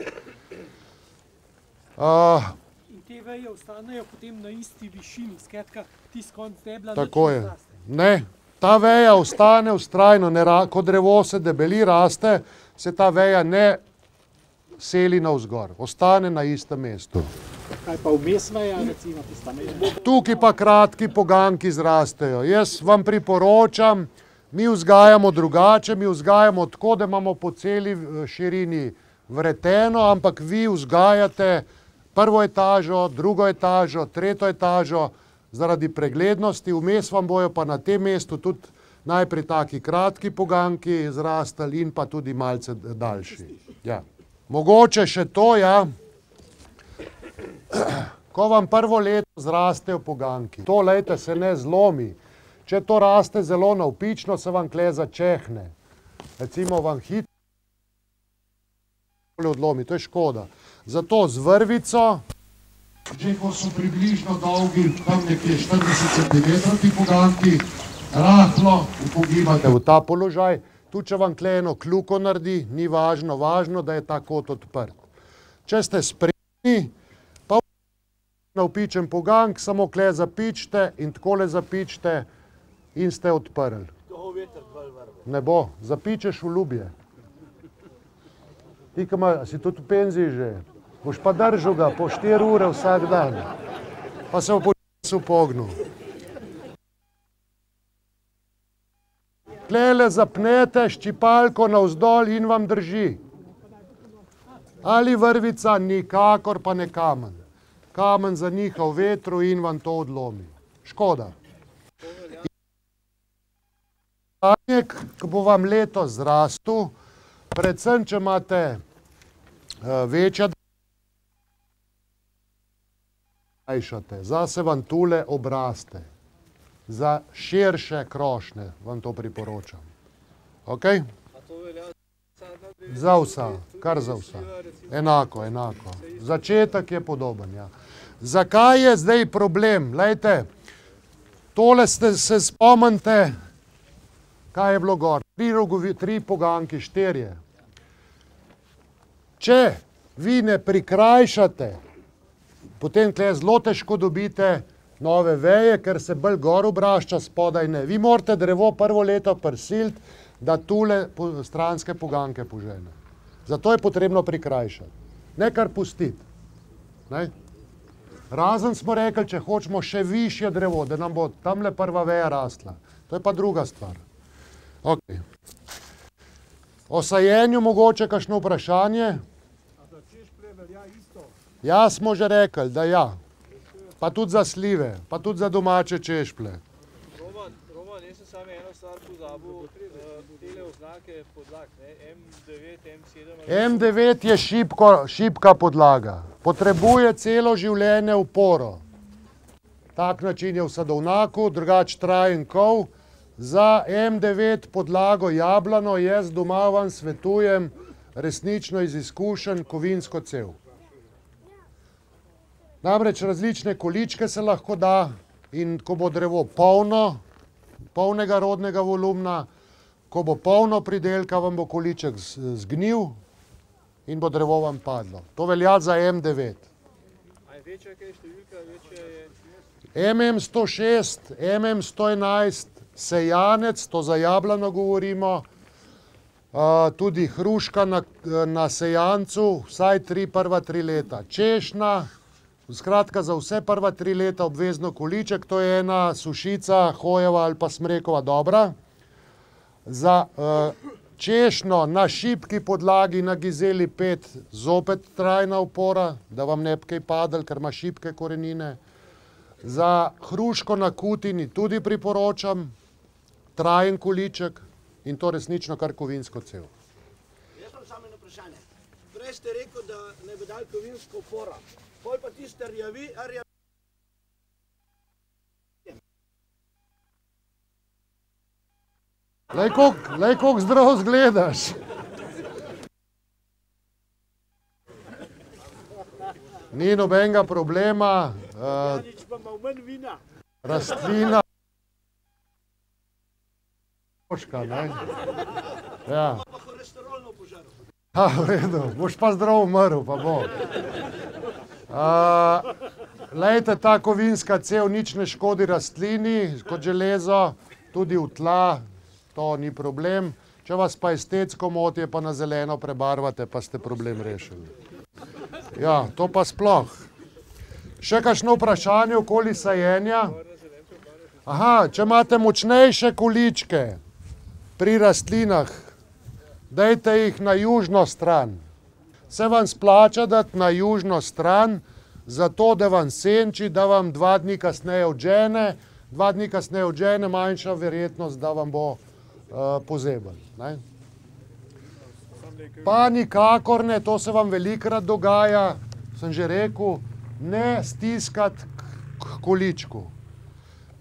Speaker 8: In te veje ostanejo potem na isti višini, skratka, tisti konc debla
Speaker 1: tako je. Ne, ta veja ostane vztrajno, ko drevo se debeli, raste, se ta veja ne seli navzgor, ostane na istem mestu.
Speaker 5: Kaj pa vmes veja, recimo, tista meja?
Speaker 1: Tukaj pa kratki poganki zrastejo. Jaz vam priporočam, mi vzgajamo drugače, mi vzgajamo tako, da imamo po celi širini vreteno, ampak vi vzgajate prvo etažo, drugo etažo, tretjo etažo, zaradi preglednosti, vmes vam bojo pa na tem mestu tudi najprej taki kratki poganki zrastali in pa tudi malce daljši. Ja. Mogoče še to, ja, ko vam prvo leto zrastejo poganki, to lejte se ne zlomi. Če to raste zelo navpično, se vam kle začehne. Recimo vam hitro odlomi, to je škoda. Zato z vrvico, že ko so približno dolgi, tam nekje 40 cm ti poganki, rahlo upogibate v ta položaj. Tu, če vam kle eno kljuko naredi, ni važno, važno, da je ta kot odprt. Če ste spretni, pa navpičen pogank, samo kle zapičite in takole zapičite, in ste odprli. Ne bo, zapičeš v ljubje. Ti, ki si tudi v penziji že, boš pa držal ga po 4 ure vsak dan, pa se bo počasi upognil. Tlele zapnete ščipalko navzdol in vam drži. Ali vrvica, nikakor pa ne kamen. Kamen zaniha v vetru in vam to odlomi. Škoda. Ko bo vam letos zrastel, predvsem, če imate večja zase vam tule obraste. za širše krošnje, vam to priporočam. Ok? Za vsa, kar za vsa. Enako. Začetek je podoben, ja. Zakaj je zdaj problem? Lejte, tole se spomnite, kaj je bilo gor. 3 poganki, 4. Če vi ne prikrajšate, potem tle zelo težko dobite nove veje, ker se bolj gor obrašča, spodaj ne. Vi morate drevo prvo leto prisiliti, da tule stranske poganke požene. Zato je potrebno prikrajšati. Ne kar pustiti. Ne? Razen smo rekli, če hočemo še višje drevo, da nam bo tamle prva veja rastla. To je pa druga stvar. Okay. O sajenju mogoče kakšno vprašanje? Ja, smo že rekli, da ja. Pa tudi za slive, pa tudi za domače češplje.
Speaker 3: Roman, jaz sem samo eno stvar pozabil, tele oznake podlag, M9, M7...
Speaker 1: M9 je šibka podlaga. Potrebuje celo življenje uporo. Tak način je v sadovnaku, drugač trajen kov. Za M9 podlago jablano jaz doma vam svetujem resnično iz izkušenj kovinsko cev. Namreč različne količke se lahko da in ko bo drevo polnega rodnega volumna, ko bo polno pridelka, vam bo količek zgnil in bo drevo vam padlo. To velja za M9.
Speaker 3: Večja kaj številka, večja je...
Speaker 1: MM106, MM111, sejanec, to za jablano govorimo, tudi hruška na sejancu, vsaj prva 3 leta. Češna, skratka za vse prva 3 leta obvezno količek, to je ena sušica, hojeva ali pa smrekova dobra. Za češno na šibki podlagi na gizeli 5 zopet trajna upora, da vam ne bi kaj padel, ker ima šibke korenine. Za hruško na kutini tudi priporočam trajen količek in to resnično kar kovinsko cev.
Speaker 9: Jaz imam samo eno vprašanje. Prej ste rekel, da ne bi dali kovinsko opora. Pol pa tiste rjavi,
Speaker 1: Lej, koliko zdrav zgledaš. Ni nobenega problema. Rastlina. Ne? Ja. V redu, boš pa zdrav umrl, pa bo. Lejte, ta kovinska cev nič ne škodi rastlini, kot železo, tudi v tla, to ni problem. Če vas pa estetsko moti, pa na zeleno prebarvate, pa ste problem rešili. Ja, to pa sploh. Še kakšno vprašanje okoli sajenja? Aha, če imate močnejše količke pri rastlinah, dajte jih na južno stran. Se vam splača dati na južno stran, zato da vam senči, da vam 2 dni kasneje odžene, 2 dni kasneje odžene, manjša verjetnost, da vam bo pozeben. Pa nikakor ne, to se vam velikrat dogaja, sem že rekel, ne stiskati k količku.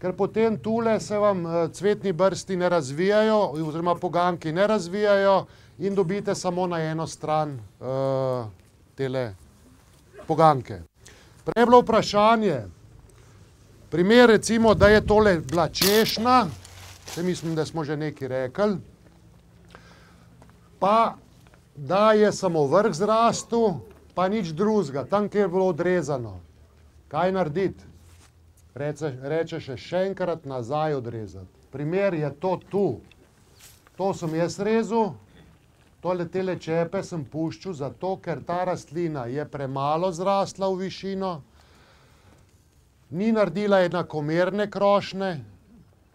Speaker 1: Ker potem tule se vam cvetni brsti ne razvijajo, oziroma poganki ne razvijajo in dobite samo na eno stran tele poganke. Prej je bilo vprašanje, primer recimo, da je tole bila češna, se mislim, da smo že nekaj rekli, pa da je samo vrh zrastel, pa nič drugega, tam, kjer je bilo odrezano. Kaj narediti? Reče še enkrat nazaj odrezati. Primer je to tu. To sem jaz rezal, tele čepe sem puščal, zato ker ta rastlina je premalo zrasla v višino, ni naredila enakomerne krošnje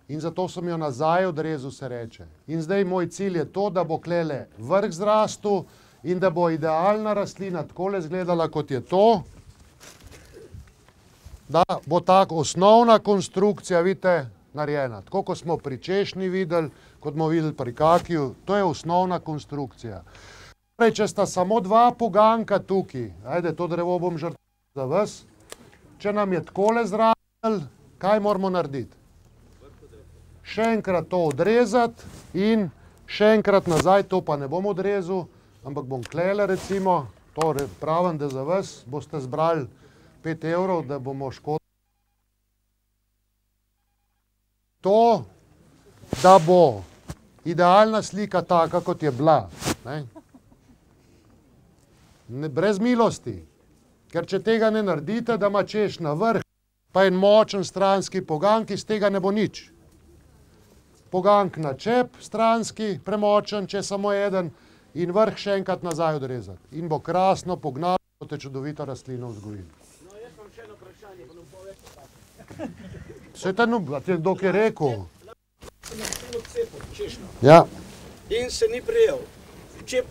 Speaker 1: in zato sem jo nazaj odrezal, se reče. In zdaj moj cilj je to, da bo klele vrh zrastel in da bo idealna rastlina takole izgledala, kot je to, da bo tako osnovna konstrukcija, vidite, narejena. Tako, kot smo pri češnji videli, kot smo videli pri kakiju, to je osnovna konstrukcija. Torej, če sta samo 2 poganka tukaj, ajde, to drevo bom žrtval za vas, če nam je takole zrastel, kaj moramo narediti? še enkrat to odrezati in še enkrat nazaj, to pa ne bom odrezal, ampak bom klele recimo, to pravim, da za vas boste zbrali 5 evrov, da bomo škodili. To, da bo idealna slika taka, kot je bila, ne? Brez milosti, ker če tega ne naredite, da ima češ na vrh, pa en močen stranski poganjk, iz tega ne bo nič. Poganjk na čep, stranski, premočen, če samo eden, in vrh še enkrat nazaj odrezati. In bo krasno pognalo, boste čudovito rastlino vzgojili.
Speaker 9: No, jaz imam še eno vprašanje, pa nam povečo.
Speaker 1: Vse te kdo je rekel?
Speaker 9: Sem na cepu, češno.
Speaker 1: Ja.
Speaker 9: In se ni prijel.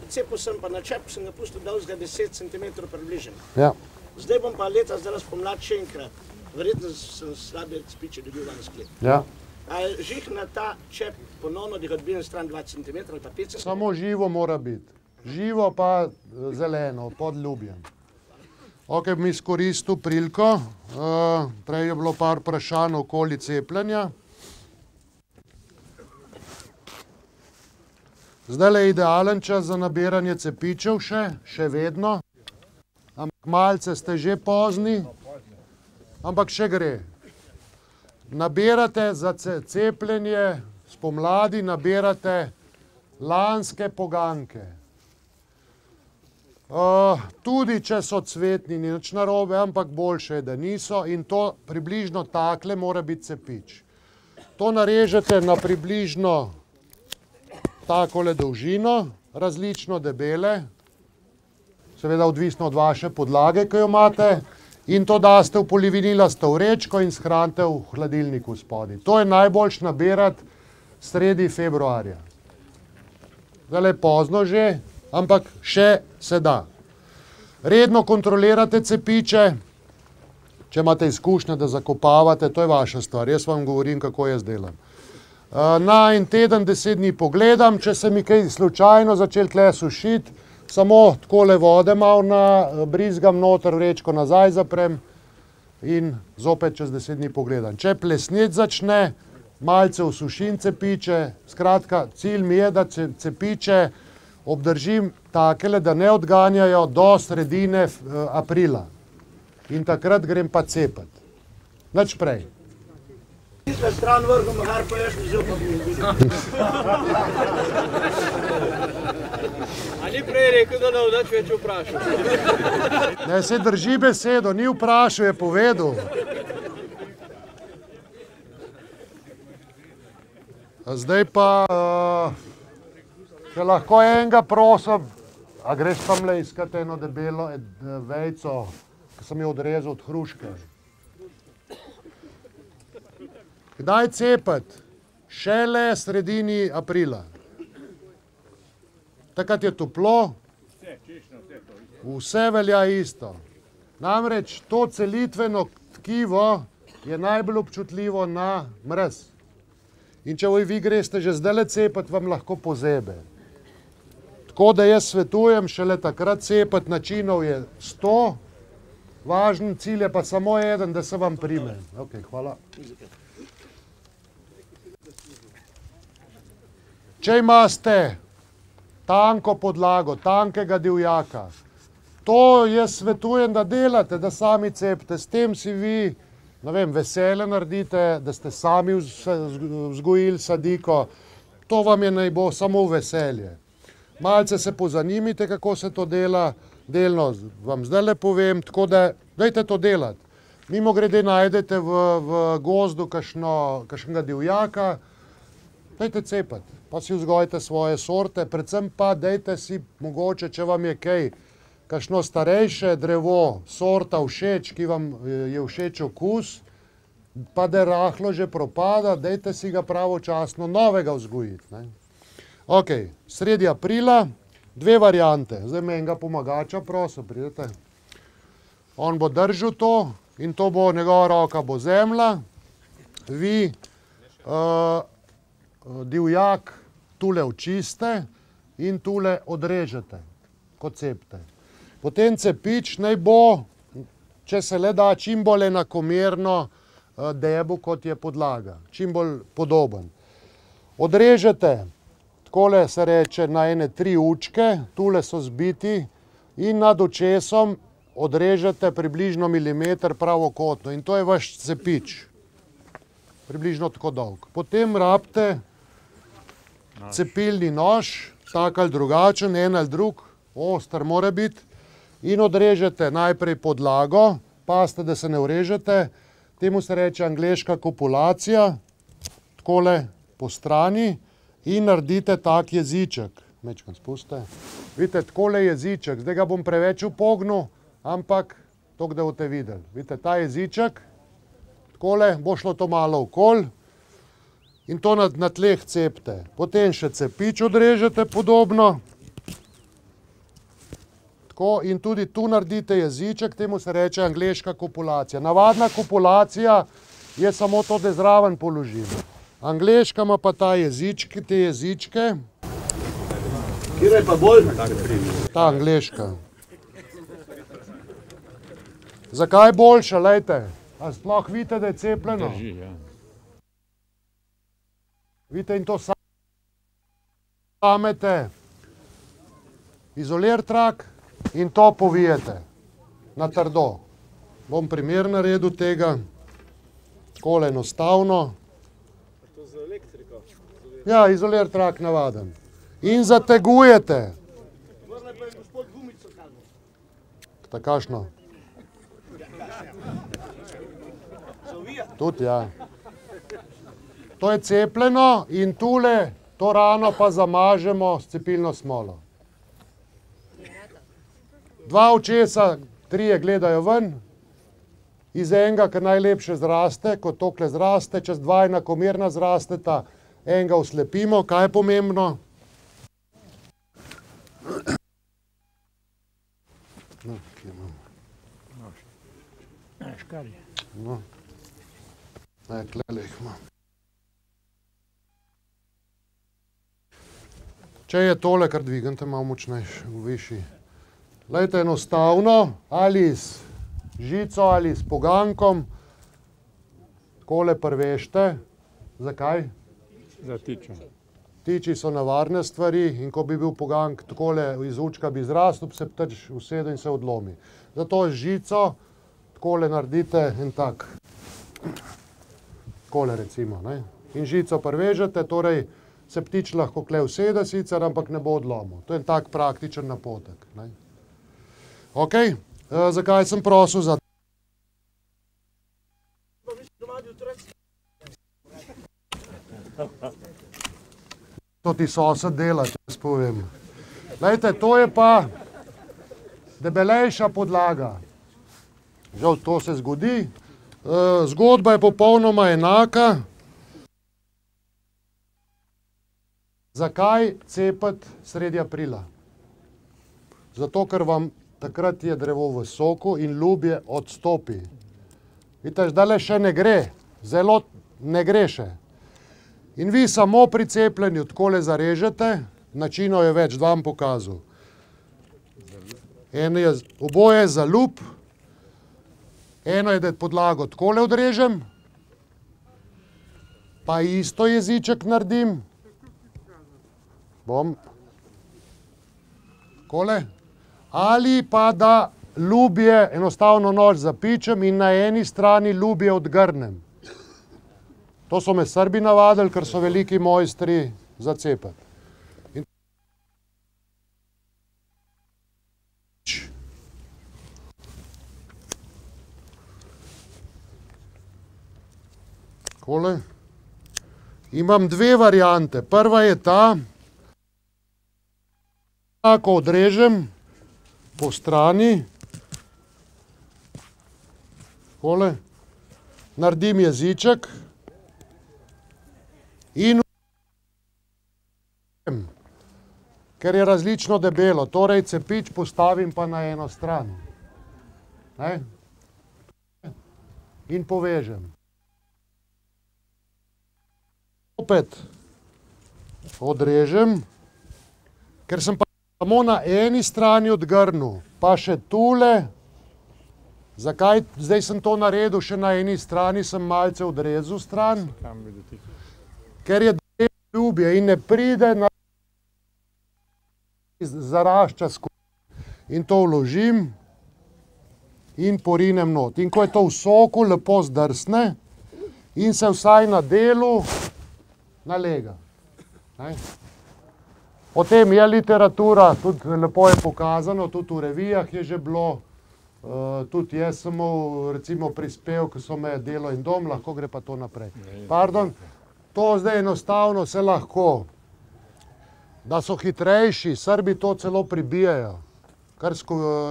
Speaker 9: Cepu sem pa na čep, sem ga pustil dolžga 10 cm približen.
Speaker 1: Ja.
Speaker 9: Zdaj bom pa leta zdaj spomlad še enkrat. Verjetno sem slabe spiče dobil danes sklep.
Speaker 1: Ja.
Speaker 9: A žih na ta čep ponovno, da ga odbijem stran 2 cm ali pa 5 cm?
Speaker 1: Samo živo mora biti. Živo pa zeleno, podljubljen. Ok, bi izkoristil priliko. Prej je bilo par vprašanj okoli cepljenja. Zdaj je idealen čas za nabiranje cepičev še vedno. Ampak malce ste že pozni, ampak še gre. Nabirate za cepljenje, spomladi nabirate lanske poganjke. Tudi če so cvetni, ni nič narobe, ampak boljše je, da niso, in to približno takle mora biti cepič. To narežete na približno takole dolžino, različno debele, seveda odvisno od vaše podlage, ki jo imate, in to daste v polivinilasto vrečko in shranite v hladilniku spodaj. To je najboljš nabirati sredi februarja. Zdaj je pozno že, ampak še se da. Redno kontrolirate cepiče, če imate izkušnje, da zakopavate, to je vaša stvar. Jaz vam govorim, kako jaz delam. Na en teden, 10 dni pogledam, če se mi kaj slučajno začel tle sušiti, samo takole vode malo brizgam noter, vrečko nazaj zaprem in zopet čez 10 dni pogledam. Če plesniti začne, malce usušim cepiče, skratka, cilj mi je, da cepiče obdržim takele, da ne odganjajo do sredine aprila. In takrat grem pa cepati. Nič prej.
Speaker 9: Tista stran vrhu, mahar pa ješ mi zopa bi izbili.
Speaker 3: A ni prej rekel, da ne vdač več vprašal?
Speaker 1: Ne, se drži besedo, ni vprašal, je povedal. Zdaj pa, če lahko enega prosim, a greš tamle iskat eno debelo vejco, ki sem jo odrezal od hruške. Kdaj cepati? Šele sredini aprila. Takrat je toplo, vse velja isto. Namreč to celitveno tkivo je najbolj občutljivo na mraz. In če vi greste že zdajle cepati, vam lahko pozebe. Tako da jaz svetujem šele takrat cepati, načinov je 100, važen cilj je pa samo eden, da se vam prime. Ok, hvala. Če imate tanko podlago, tankega divjaka, to jaz svetujem, da delate, da sami cepite. S tem si vi, ne vem, veselje naredite, da ste sami vzgojili sadiko. To vam je naj bo samo veselje. Malce se pozanimite, kako se to dela, delno vam zdaj le povem, tako da dajte to delati. Mimogrede najdete v gozdu kakšnega divjaka, dajte cepati. Pa si vzgojite svoje sorte, predvsem pa dajte si mogoče, če vam je kaj, kakšno starejše drevo, sorta všeč, ki vam je všeč okus, pa da rahlo že propada, dajte si ga pravočasno novega vzgojiti. Ok, sredi aprila, 2 variante. Zdaj me enega pomagača, prosim, pridete. On bo držal to in to bo, njegova roka bo zemlja, vi divjak tule očiste in tule odrežete, kot cepite. Potem cepič naj bo, če se le da, čim bolj enakomerno debel, kot je podlaga, čim bolj podoben. Odrežete, takole se reče, na ene 3 učke, tule so zbiti in nad očesom odrežete približno milimeter pravokotno in to je vaš cepič. Približno tako dolg. Potem rabite cepilni nož, tak ali drugačen, en ali drug, oster mora biti, in odrežete najprej podlago, pazite, da se ne urežete, temu se reče angleška kopulacija, takole po strani in naredite tak jeziček. Mečkam spustite. Vidite, takole jeziček, zdaj ga bom preveč upognil, ampak to, da boste videli. Vidite, ta jeziček, takole, bo šlo to malo okol in to na tleh cepite. Potem še cepič odrežete podobno. Tako, in tudi tu naredite jeziček, temu se reče angleška kopulacija. Navadna kopulacija je samo to, da zraven položim. Angleška ima pa ta jezički, te jezičke.
Speaker 9: Kira je pa bolj?
Speaker 1: Ta angleška. Zakaj boljša, lejte? A sploh vidite, da je cepljeno?
Speaker 10: Drži, ja.
Speaker 1: Vidite, in to samete izolir trak in to povijete na trdo. Bom primer naredil tega, takole enostavno.
Speaker 3: To za elektriko?
Speaker 1: Ja, izolir trak navaden. In zategujete.
Speaker 9: Morda pa je gospod gumico kazal.
Speaker 1: Takašno? Tudi, ja. To je cepljeno in tule to rano pa zamažemo s cepilno smolo. 2 očesa, 3 gledajo ven, iz enega, ker najlepše zraste, ko tokle zraste, čez 2 enakomerna zrasteta, enega oslepimo, kaj je pomembno? No, kje imam?
Speaker 10: Škarje.
Speaker 1: No. Ne, tlele jih imam. Če je tole, kar dvigante malo močnejši, višji. Glejte, enostavno, ali s žico, ali s pogankom, takole prvešte. Zakaj?
Speaker 10: Za tičo.
Speaker 1: Tiči so nevarne stvari in ko bi bil pogank takole iz učka bi zrastel, se ptič usede in se odlomi. Zato z žico takole naredite en tak, takole recimo, ne? In žico prvežete, torej se ptič lahko kle usede sicer, ampak ne bo odlomil. To je en tak praktičen napotek, ne? Ok, zakaj sem prosil za... To ti sosed dela, če jaz povem. Glejte, to je pa debelejša podlaga. Žal, to se zgodi. Zgodba je popolnoma enaka. Zakaj cepiti sredi aprila? Zato, ker vam takrat je drevo v soku in ljubje odstopi. Vidite, zdajle še ne gre, zelo ne gre še. In vi samo pri cepljenju takole zarežete, načinov je več, vam pokazal. Oboje je za ljub, eno je, da podlago takole odrežem, pa isto jeziček naredim. Bom. Takole. Ali pa da ljubje enostavno nož zapičem in na eni strani ljubje odgrnem. To so me Srbi navadili, ker so veliki mojstri za cepati. Takole. Imam 2 variante. Prva je ta, ko odrežem po strani, takole, naredim jeziček in ker je različno debelo, torej cepič postavim pa na eno stran. Ne? In povežem. Opet odrežem, ker sem pa samo na eni strani odgrnil, pa še tule. Zakaj zdaj sem to naredil še na eni strani, sem malce odrezal stran? Ker je ljubje in ne pride na zarašča skupaj. In to vložim in porinem not. In ko je to v soku, lepo zdrsne in se vsaj na delu nalega. O tem je literatura, tudi lepo je pokazano, tudi v revijah je že bilo, tudi jaz sem recimo prispel, ko so me Delo in dom, lahko gre pa to naprej. Pardon, to zdaj enostavno se lahko, da so hitrejši, Srbi to celo pribijajo, kar s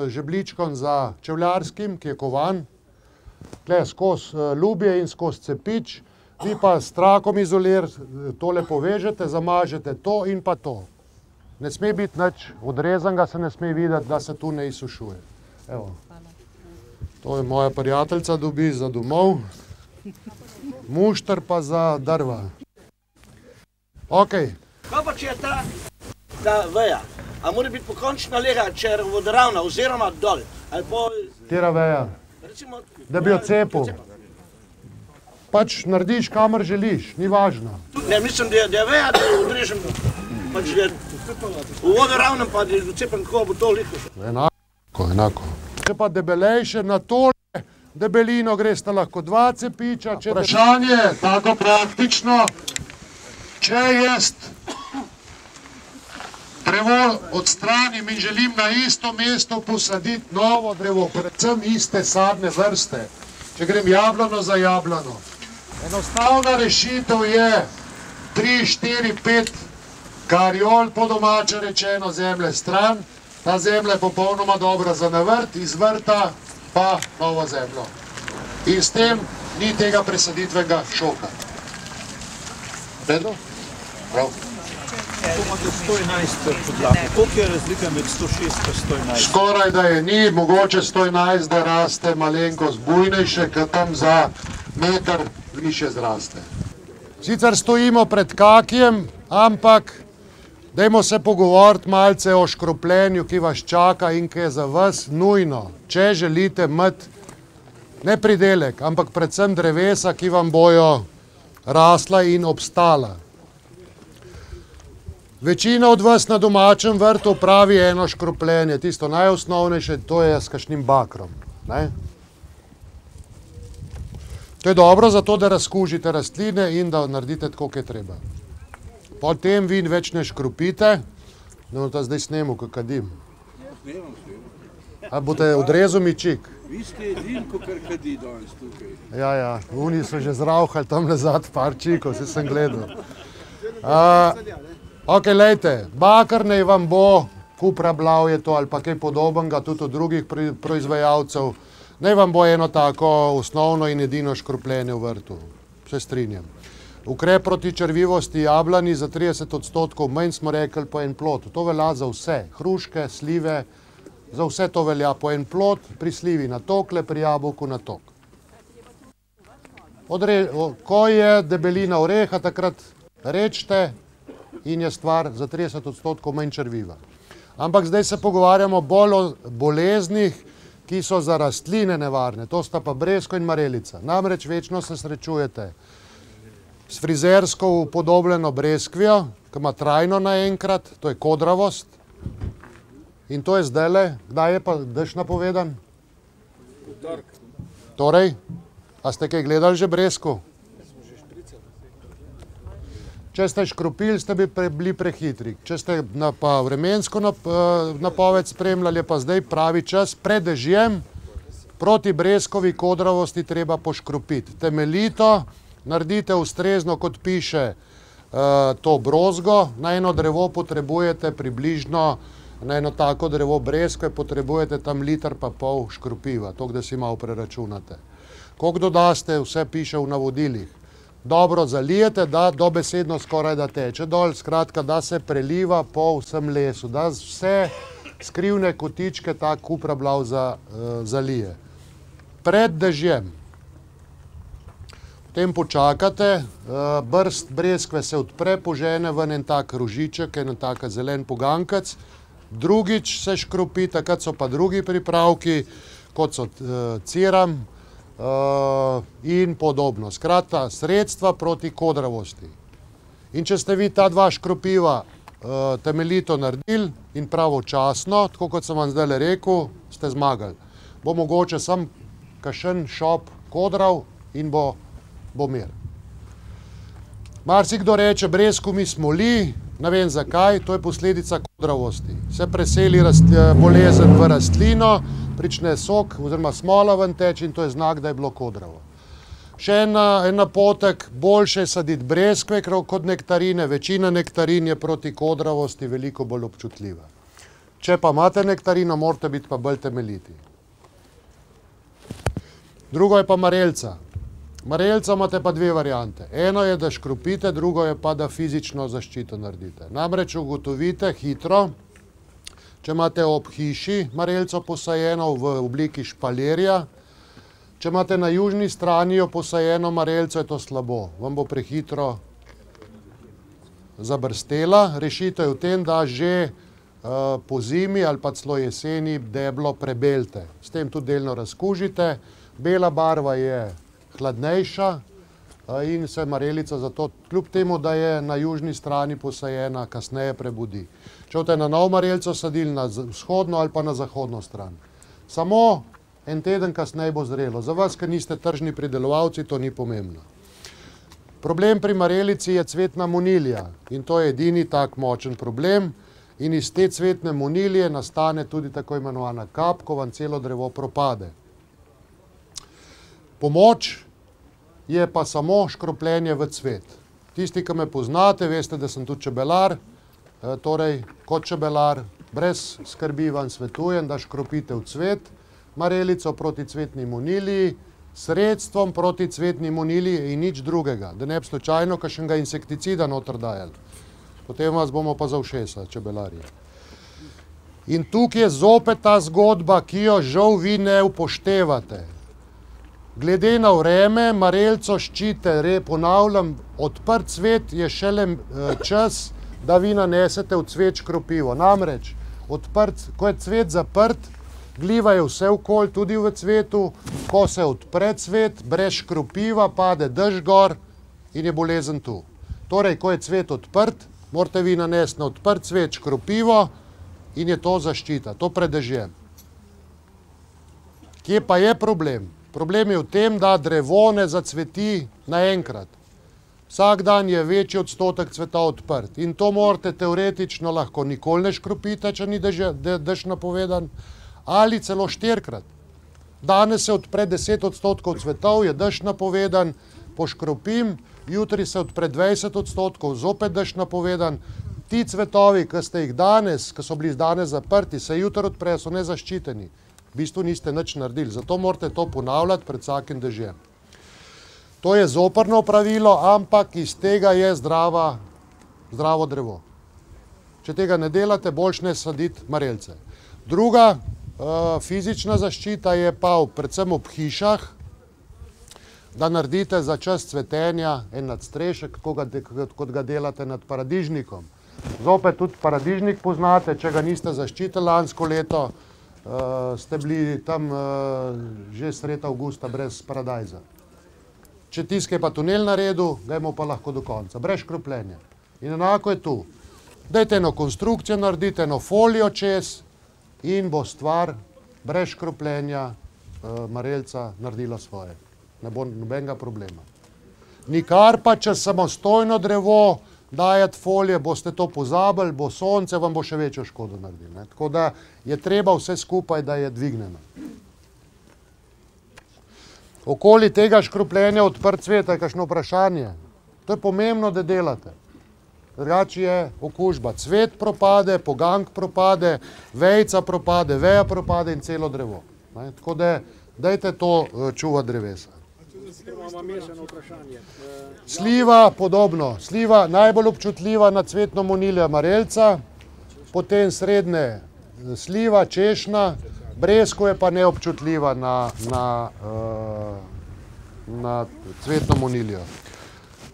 Speaker 1: žebljičkom za čevljarskim, ki je kovan, tle skozi ljubje in skozi cepič, vi pa s trakom izolir tole povežete, zamažete to in pa to. Ne sme biti nič odrezanega, se ne sme videti, da se tu ne izsušuje. Evo. To je moja prijateljica dobi za domov, mušter pa za drva. Ok.
Speaker 9: Kaj pa če je ta veja? A mora biti pokončna lega, če je vodoravna oziroma dol?
Speaker 1: Katera veja? Da bi jo cepil. Pač narediš, kamor želiš, ni važno.
Speaker 9: Ne, mislim, da je veja, da jo odrežem, pač je v vodoravnem, pa da jo cepem, kako bo to liko.
Speaker 1: Enako. Če pa debelejše, na tole debelino gresta lahko 2 cepiča. Vprašanje, tako praktično, če jaz drevo odstranim in želim na isto mesto posaditi novo drevo, predvsem iste sadne vrste, če grem jablano za jablano. Enostavna rešitev je 3, 4, 5 kariol, po domače rečeno, zemlje stran. Ta zemlja je popolnoma dobra za navrt, iz vrta pa novo zemljo. In s tem ni tega presaditvenega šoka. Pedro? Prav.
Speaker 10: To imate 111 podlage. Koliko je razlika med 106 in 111?
Speaker 1: Skoraj da je ni, mogoče 111, da raste malenkost bujnejše, ker tam za meter više zraste. Sicer stojimo pred kakijem, ampak dajmo se pogovoriti malce o škropljenju, ki vas čaka in ki je za vas nujno, če želite imeti ne pridelek, ampak predvsem drevesa, ki vam bojo rasla in obstala. Večina od vas na domačem vrtu pravi eno škropljenje, tisto najosnovnejše, to je s kakšnim bakrom. To je dobro zato, da razkužite rastline in da naredite tako, kot je treba. Potem vi več ne škropite, da bom ta zdaj snemu, ko kadim. A boste odrezal mičik?
Speaker 10: Vi ste edin, ko kar kadi danes tukaj.
Speaker 1: Ja, oni so že zrauhali tam nazad par čikov, se sem gledal. Ok, lejte, bakar naj vam bo, Kupra Blau je to ali pa kaj podobnega, tudi od drugih proizvajalcev, naj vam bo eno tako osnovno in edino škropljenje v vrtu. Se strinjam. Ukrep proti črvivosti jablani za 30% manj smo rekli po en plot. To velja za vse, hruške, slive, za vse to velja po en plot, pri slivi na tokle, pri jabolku na tok. Ko je debelina oreha, takrat rečete in je stvar za 30% manj črviva. Ampak zdaj se pogovarjamo bolj o boleznih, ki so za rastline nevarne. To sta pa breskva in marelica. Namreč večno se srečujete s frizersko upodobljeno breskvijo, ki ima trajno naenkrat, to je kodravost. In to je zdajle, kdaj je pa dež napovedan? Torej, a ste kaj gledali že breskvu? Če ste škropili, ste bili prehitri. Če ste pa vremensko napoved spremljali, je pa zdaj pravi čas pred dežjem proti breskovi kodravosti treba poškropiti. Temeljito naredite ustrezno, kot piše to brozgo. Na eno drevo potrebujete približno, na eno tako drevo breskve potrebujete tam 1,5 litra škropiva, to, da si malo preračunate. Koliko dodaste, vse piše v navodilih. Dobro zalijete, da dobesedno skoraj da teče dol, skratka, da se preliva po vsem lesu, da vse skrivne kotičke ta Kupra Blau zalije. Pred dežjem. Potem počakate, brst breskve se odpre, požene ven en tak rožiček, en tak zelen pogankac, drugič se škropi, takrat so pa drugi pripravki, kot so ciram, in podobno. Skratka, sredstva proti kodravosti. In če ste vi ta dva škropiva temeljito naredili in pravočasno, tako kot sem vam zdaj rekel, ste zmagali. Bo mogoče sam kakšen šop kodral in bo mir. Marsikdo reče, bresku mi smoli, ne vem zakaj, to je posledica kodravosti. Se preseli bolezen v rastlino, prične sok oziroma smola ven teči in to je znak, da je bilo kodravo. Še en napotek, boljše je saditi breskve kot nektarine, večina nektarin je proti kodravosti veliko bolj občutljiva. Če pa imate nektarino, morate biti pa bolj temeljiti. Drugo je pa marelca. Marelca imate pa dve variante. Eno je, da škropite, drugo je pa, da fizično zaščito naredite. Namreč ugotovite hitro, če imate ob hiši marelco posajeno v obliki špalerja, če imate na južni strani posajeno marelco, je to slabo. Vam bo prehitro zabrstela. Rešitev je v tem, da že po zimi ali pa celo jeseni deblo prebelte. S tem tudi delno razkužite. Bela barva je hladnejša in se marelica zato, kljub temu, da je na južni strani posajena, kasneje prebudi. Če boste na nov marelco sadili na vzhodno ali pa na zahodno stran. Samo en teden kasneje bo zrelo. Za vas, ki niste tržni pridelovalci, to ni pomembno. Problem pri marelici je cvetna monilija in to je edini tak močen problem in iz te cvetne monilije nastane tudi tako imenovana kap, ko vam celo drevo propade. Pomoč je pa samo škropljenje v cvet. Tisti, ki me poznate, veste, da sem tudi čebelar, torej kot čebelar brez skrbi vam svetujem, da škropite v cvet marelico proti cvetni moniliji, sredstvom proti cvetni moniliji in nič drugega, da ne bi slučajno kakšnega insekticida noter dajali. Potem vas bomo pa za ušesa, čebelarji. In tukaj je zopet ta zgodba, ki jo žal vi ne upoštevate. Glede na vreme, marelco ščite, ponavljam, odprt cvet je šele čas, da vi nanesete v cvet škropivo. Namreč, ko je cvet zaprt, gliva je vse okoli, tudi v cvetu, ko se odpre cvet, brez škropiva, pade dež gor in je bolezen tu. Torej, ko je cvet odprt, morate vi nanesti na odprt cvet škropivo in je to zaščita, to pred dežjem. Kje pa je problem? Problem je v tem, da drevo ne zacveti naenkrat. Vsak dan je večji odstotek cveta odprt in to morate teoretično lahko nikoli ne škropite, če ni dež napovedan, ali celo 4-krat. Danes se odpre 10% cvetov, je dež napovedan, poškropim, jutri se odpre 20%, zopet dež napovedan. Ti cvetovi, ki ste jih danes, ki so bili danes zaprti, se jutri odpre, so nezaščiteni. V bistvu niste nič naredili, zato morate to ponavljati pred vsakim dežjem. To je zoprno pravilo, ampak iz tega je zdravo drevo. Če tega ne delate, boljše ne saditi marelce. Druga fizična zaščita je pa predvsem ob hišah, da naredite za čas cvetenja en nadstrešek, kot ga delate nad paradižnikom. Zopet tudi paradižnik poznate, če ga niste zaščitili lansko leto, ste bili tam že sredi avgusta brez paradajza. Če tiskaj pa tunel naredil, gremo pa lahko do konca, brez škropljenja. In enako je tu. Dajte eno konstrukcijo, naredite eno folijo čez in bo stvar brez škropljenja marelca naredila svoje. Ne bo nobenega problema. Nikar pa, če samostojno drevo dajati folije, boste to pozabili, bo sonce, vam bo še večjo škodo naredilo. Tako da je treba vse skupaj, da je dvigneno. Okoli tega škropljenja odprt cvet, je kakšno vprašanje? To je pomembno, da delate. Drugače je okužba. Cvet propade, pogank propade, vejica propade, veja propade in celo drevo. Tako da dajte to čuvati drevesa. Sliva podobno. Sliva najbolj občutljiva na cvetno moniljo marelca, potem srednje sliva, češna, bresko je pa neobčutljiva na cvetno moniljo.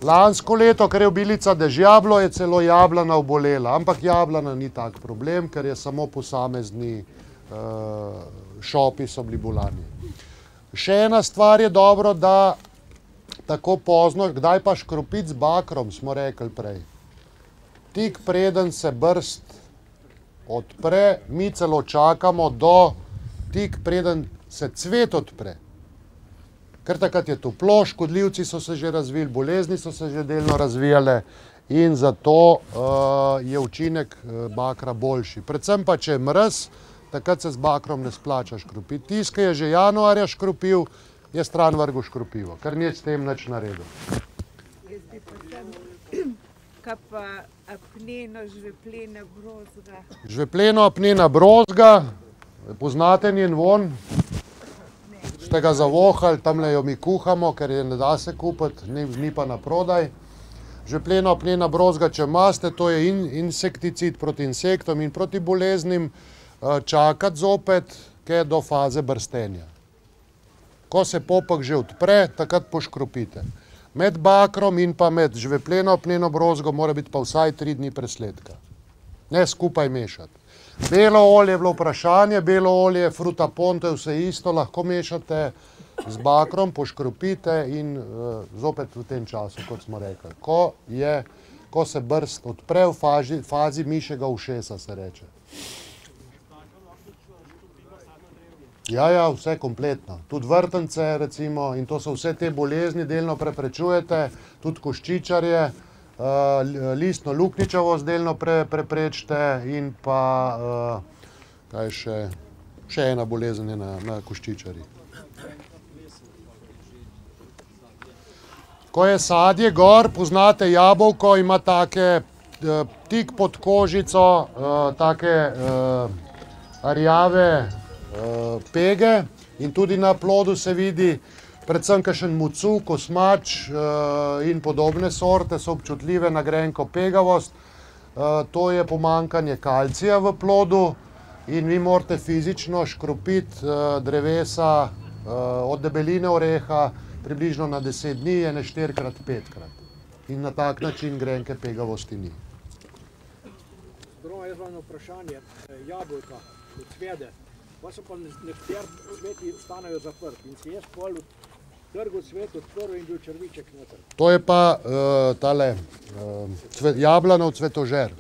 Speaker 1: Lansko leto, ker je obilica dežjablo, je celo jablana obolela, ampak jablana ni tak problem, ker je samo posamezni šopi so bili bolani. Še ena stvar je dobro, da tako pozno, kdaj pa škropiti z bakrom, smo rekli prej. Tik preden se brst odpre, mi celo čakamo do tik preden se cvet odpre. Ker takrat je toplo, škodljivci so se že razvili, bolezni so se že delno razvijale in zato je učinek bakra boljši. Predvsem pa, če je mraz, takrat se z bakrom ne splača škropiti. Tisti, ki je že januarja škropil, je stran vrgel škropivo, ker ni s tem nič naredil.
Speaker 6: Kaj pa apneno, žveplena brozga?
Speaker 1: Žvepleno apnena brozga, poznate njen von? Ste ga zavohali, tamle jo mi kuhamo, ker je ne da se kupiti, ni pa na prodaj. Žvepleno apnena brozga, če imate, to je insekticid proti insektom in proti boleznim, čakati zopet, kaj do faze brstenja. Ko se popek že odpre, takrat poškropite. Med bakrom in pa med žvepleno apneno brozgo mora biti pa vsaj 3 dni presledka. Ne skupaj mešati. Belo olje je bilo vprašanje, belo olje, frutapon, to je vse isto, lahko mešate z bakrom, poškropite in zopet v tem času, kot smo rekli. Ko se brst odpre v fazi mišjega ušesa, se reče. Ja, vse kompletno. Tudi vrtance, recimo, in to so vse te bolezni, delno preprečujete, tudi koščičarje, listno lukničavost delno preprečite in pa, kaj še ena bolezen je na koščičarji. Ko je sadje gor, poznate jabolko, ima take tik pod kožico, take rjave pege in tudi na plodu se vidi predvsem kakšen mucuk, kosmač in podobne sorte so občutljive na grenko pegavost. To je pomanjkanje kalcija v plodu in vi morate fizično škropiti drevesa od debeline oreha približno na 10 dni, ene 4x-5x. In na tak način grenke pegavosti ni.
Speaker 5: Jaz vam vprašanje, jabolka, cvede, pa so pa nekateri cveti ostanejo zaprti in si jaz pol trgu cvet odprl in bil črviček noter.
Speaker 1: To je pa tale jablanov cvetožer.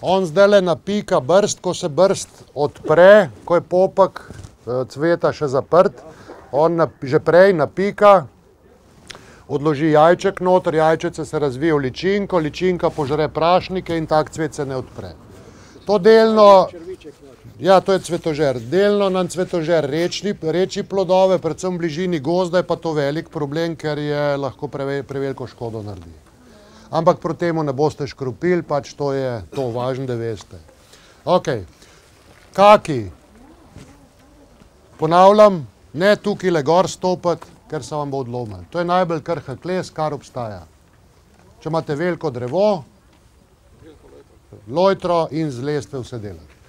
Speaker 1: On zdajle napika brst, ko se brst odpre, ko je popek cveta še zaprt, on že prej napika, odloži jajček noter, jajčece se razvije v ličinko, ličinka požre prašnike in tak cvet se ne odpre. To delno, ja, to je cvetožer, delno nam cvetožer reči plodove, predvsem v bližini gozda je pa to velik problem, ker je lahko preveliko škodo naredi. Ampak proti temu ne boste škropili, pač to je to, važno, da veste. Ok, kaki. Ponavljam, ne tukaj gor stopiti, ker se vam bo odlomil. To je najbolj krhek les, kar obstaja. Če imate veliko drevo, lojtro in z lestve vse delati.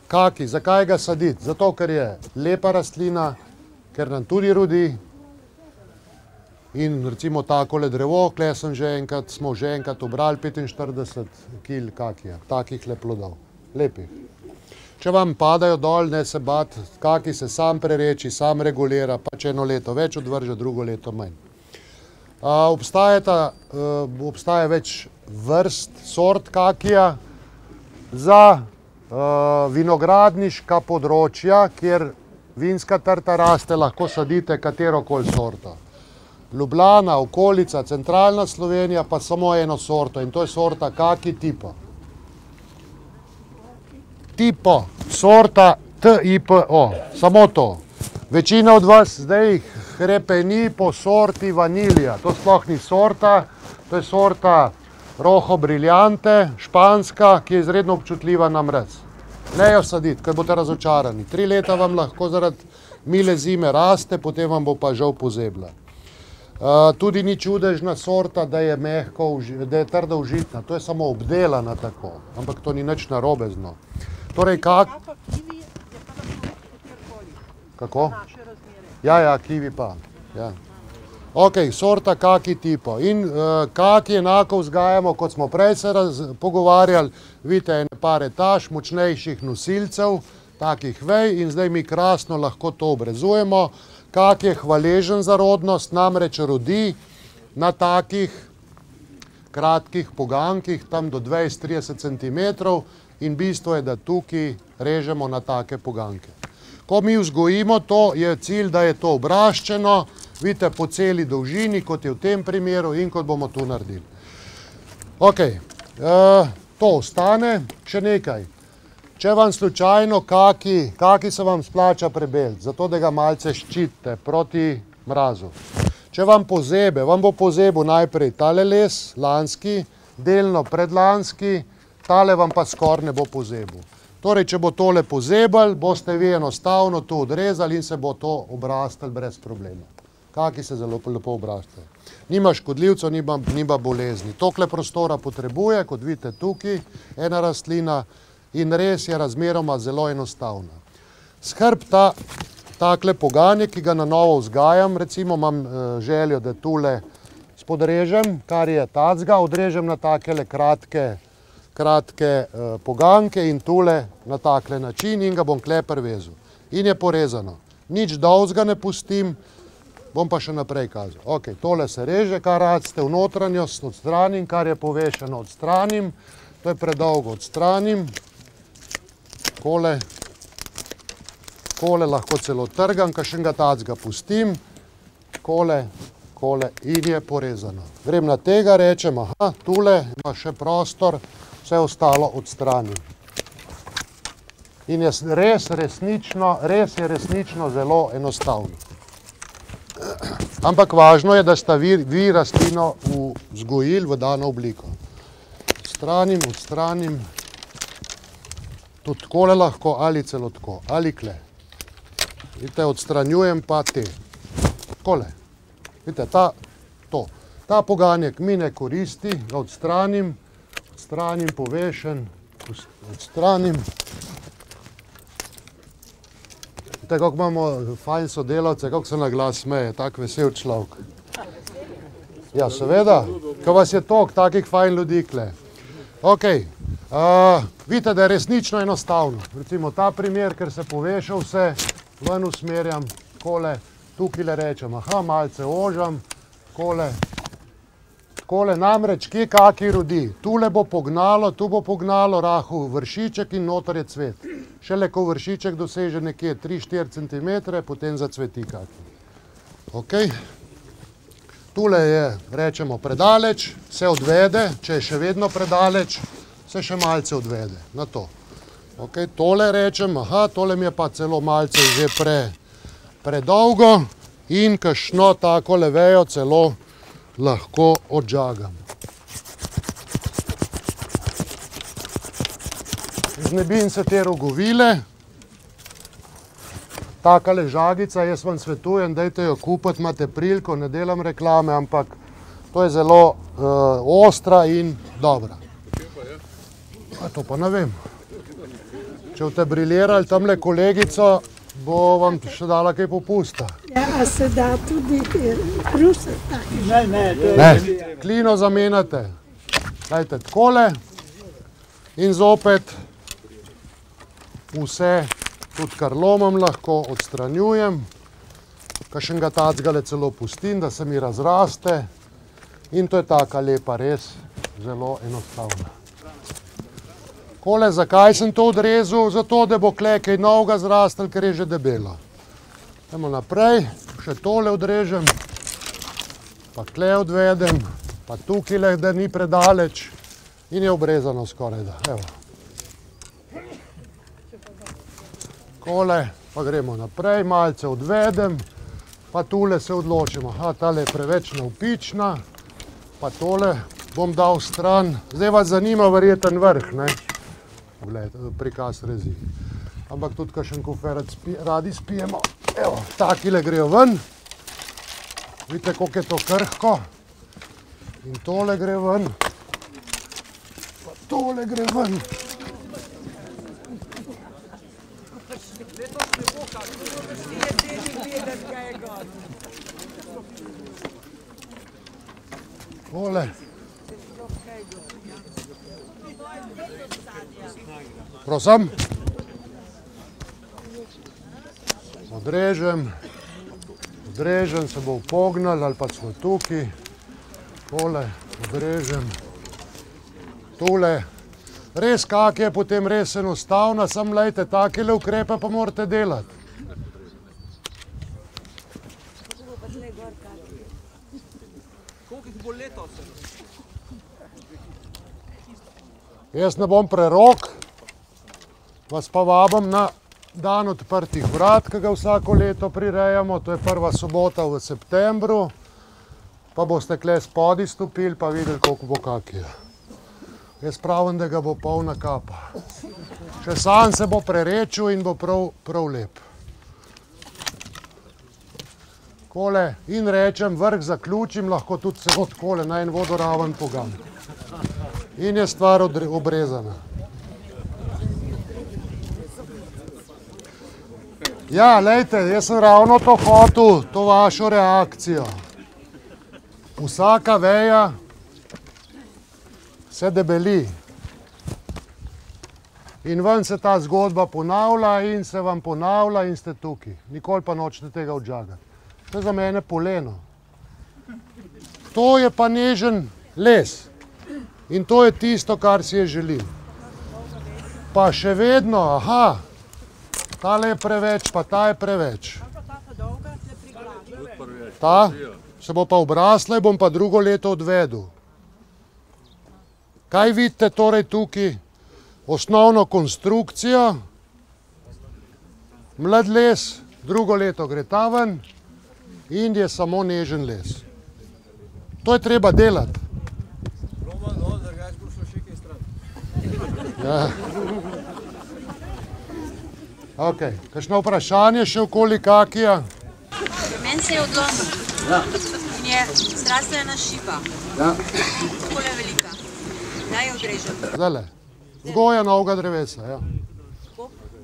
Speaker 1: Kaki, zakaj ga saditi? Zato, ker je lepa rastlina, ker nam tudi rodi in recimo takole drevo, smo že enkrat obrali 45 kil kakija, takih plodov, lepih. Če vam padajo dol, ne se bati, kaki se sam prereči, sam regulira, pa če eno leto več odvrže, drugo leto manj. Obstaja več vrst, sort kakija za vinogradniška področja, kjer vinska trta raste, lahko sadite katerokoli sorto. Ljubljana, okolica, centralna Slovenija pa samo eno sorto in to je sorta kaki tipo. Tipo, sorta T-I-P-O, samo to. Večina od vas zdaj hrepeni po sorti vanilija, to sploh ni sorta, to je sorta Rojo Brillante, španska, ki je izredno občutljiva na mraz. Ne jo saditi, ker boste razočarani. 3 leta vam lahko zaradi mile zime raste, potem vam bo pa žal pozebla. Tudi ni čudežna sorta, da je mehko, da je trda užitna, to je samo obdelana tako, ampak to ni nič narobe z njo. Torej, kako? Ja, kiwi pa, ja. Ok, sorta kaki tipo. In kaki enako vzgajamo, kot smo prej se pogovarjali, vidite ene par etaž močnejših nosilcev, takih vej in zdaj mi krasno lahko to obrezujemo. Kak je hvaležen za rodnost, namreč rodi na takih kratkih pogankih, tam do 20-30 cm in bistvo je, da tukaj režemo na take poganke. Ko mi vzgojimo to, je cilj, da je to obraščeno, vidite, po celi dolžini, kot je v tem primeru in kot bomo tu naredili. Ok, to ostane. Še nekaj. Če vam slučajno kaki se vam splača prebeliti, zato da ga malce ščitite proti mrazu. Če vam pozebe, vam bo pozebil najprej tale les, lanski, delno predlanski, tale vam pa skoraj ne bo pozebil. Torej, če bo tole pozebal, boste vi enostavno to odrezali in se bo to obrastali brez problema. Kaki se zelo lepo obrastajo. Nima škodljivcev, nima bolezni. Tokle prostora potrebuje, kot vidite tukaj, ena rastlina in res je razmeroma zelo enostavna. Skrb takle poganje, ki ga na novo vzgajam, recimo imam željo, da tule spodrežem, kar je tacga, odrežem na takele kratke poganke in tule na takle način in ga bom kleper vezal. In je porezano. Nič dolzga ne pustim, bom pa še naprej kazal. Ok, tole se reže, kar radste v notranjost odstranim, kar je povešeno odstranim, to je predolgo odstranim. Kole lahko celo trgam, kakšnega tacga pustim, kole in je porezano. Grem na tega, rečem, aha, tule ima še prostor, vse ostalo odstranim. In je res je resnično zelo enostavno. Ampak važno je, da sta vi rastlino vzgojili v dano obliko. Odstranim, tudi takole lahko, ali celo tako, ali kle. Vidite, odstranjujem pa te. Takole. Vidite, ta poganjek mi ne koristi, ga odstranim, povešen, odstranim. Vidite, kako imamo fajn sodelavce, kako se na glas smeje, tak vesel človek. Ja, seveda, ko vas je toliko takih fajn ljudi kle. Ok, vidite, da je resnično enostavno. Recimo ta primer, ker se poveša vse, ven usmerjam, takole, tukaj le rečem, aha, malce ožam, takole namreč, kje kaki rodi. Tule bo pognalo, tu bo pognalo rahel vršiček in noter je cvet. Šele ko vršiček doseže nekje 3-4 cm, potem zacveti kaki. Ok, tule je, rečemo, predaleč, se odvede, če je še vedno predaleč, se še malce odvede na to. Ok, tole rečem, aha, tole mi je pa celo malce že predolgo in kakšno tako levejo celo lahko odžagam. Znebim se te rogovile. Taka ležagica, jaz vam svetujem, dajte jo kupiti, imate priliko, ne delam reklame, ampak to je zelo ostra in dobra. A to pa ne vem. Če boste briljirali tamle kolegico, bo vam še dala kaj popusta.
Speaker 11: Ja, a se da tudi rusati?
Speaker 1: Ne, klino zamenjate. Dajte takole in zopet vse, tudi kar lomam lahko, odstranjujem. Kakšnega tacgale celo pustim, da se mi razraste. In to je taka lepa, res zelo enostavna. Kole, zakaj sem to odrezal? Zato, da bo kle kaj novega zrastel, ker je že debelo. Idemo naprej, še tole odrežem, pa kle odvedem, pa tukaj, da ni predaleč in je obrezano skoraj da. Evo. Kole, pa gremo naprej, malce odvedem, pa tule se odločimo. Aha, tale je preveč navpična, pa tole bom dal stran. Zdaj vas zanima verjeten vrh, ne? Prikaz rezi. Ampak tudi kakšen kuferec radi spijemo. Evo, takile grejo ven. Vidite, koliko je to krhko. In tole gre ven. Pa tole gre ven. Tole. Prosim? odrežem, se bo upognal ali pa smo tukaj, tole, odrežem, tole. Res kak je potem res enostavna, samo lejte, takele ukrepe pa morate delati.
Speaker 3: Koliko jih bo letos?
Speaker 1: Jaz ne bom prerok, vas pa vabim na dan odprtih vrat, ki ga vsako leto prirejamo, to je prva sobota v septembru, pa boste kle spodaj stopili pa videli, koliko bo kak je. Jaz pravim, da ga bo polna kapa. Še sam se bo prerečil in bo prav lep. Kole, in rečem, vrh zaključim, lahko tudi celo takole na en vodoraven pogam. In je stvar obrezana. Ja, lejte, jaz sem ravno to hotel, to vašo reakcijo. Vsaka veja se debeli. In ven se ta zgodba ponavlja in se vam ponavlja in ste tukaj. Nikoli pa nočete tega odžagati. To je za mene poleno. To je pa nežen les. In to je tisto, kar si je želim. Pa še vedno, aha, tale je preveč, pa ta je preveč. Ta se bo pa obrasla in bom pa drugo leto odvedel. Kaj vidite torej tukaj? Osnovno konstrukcijo, mlad les, drugo leto gre ta ven in je samo nežen les. To je treba delati.
Speaker 3: Roman, no, drugač bo šlo še kaj stran.
Speaker 1: Ja. Ok, kakšno vprašanje še okoli kakija?
Speaker 6: Meni se je odlomil.
Speaker 1: Ja.
Speaker 6: In je zdravstvena šiba.
Speaker 1: Ja.
Speaker 6: Takole velika. Daj jo odrežem.
Speaker 1: Zdajle, vzgoja novega drevesa, ja.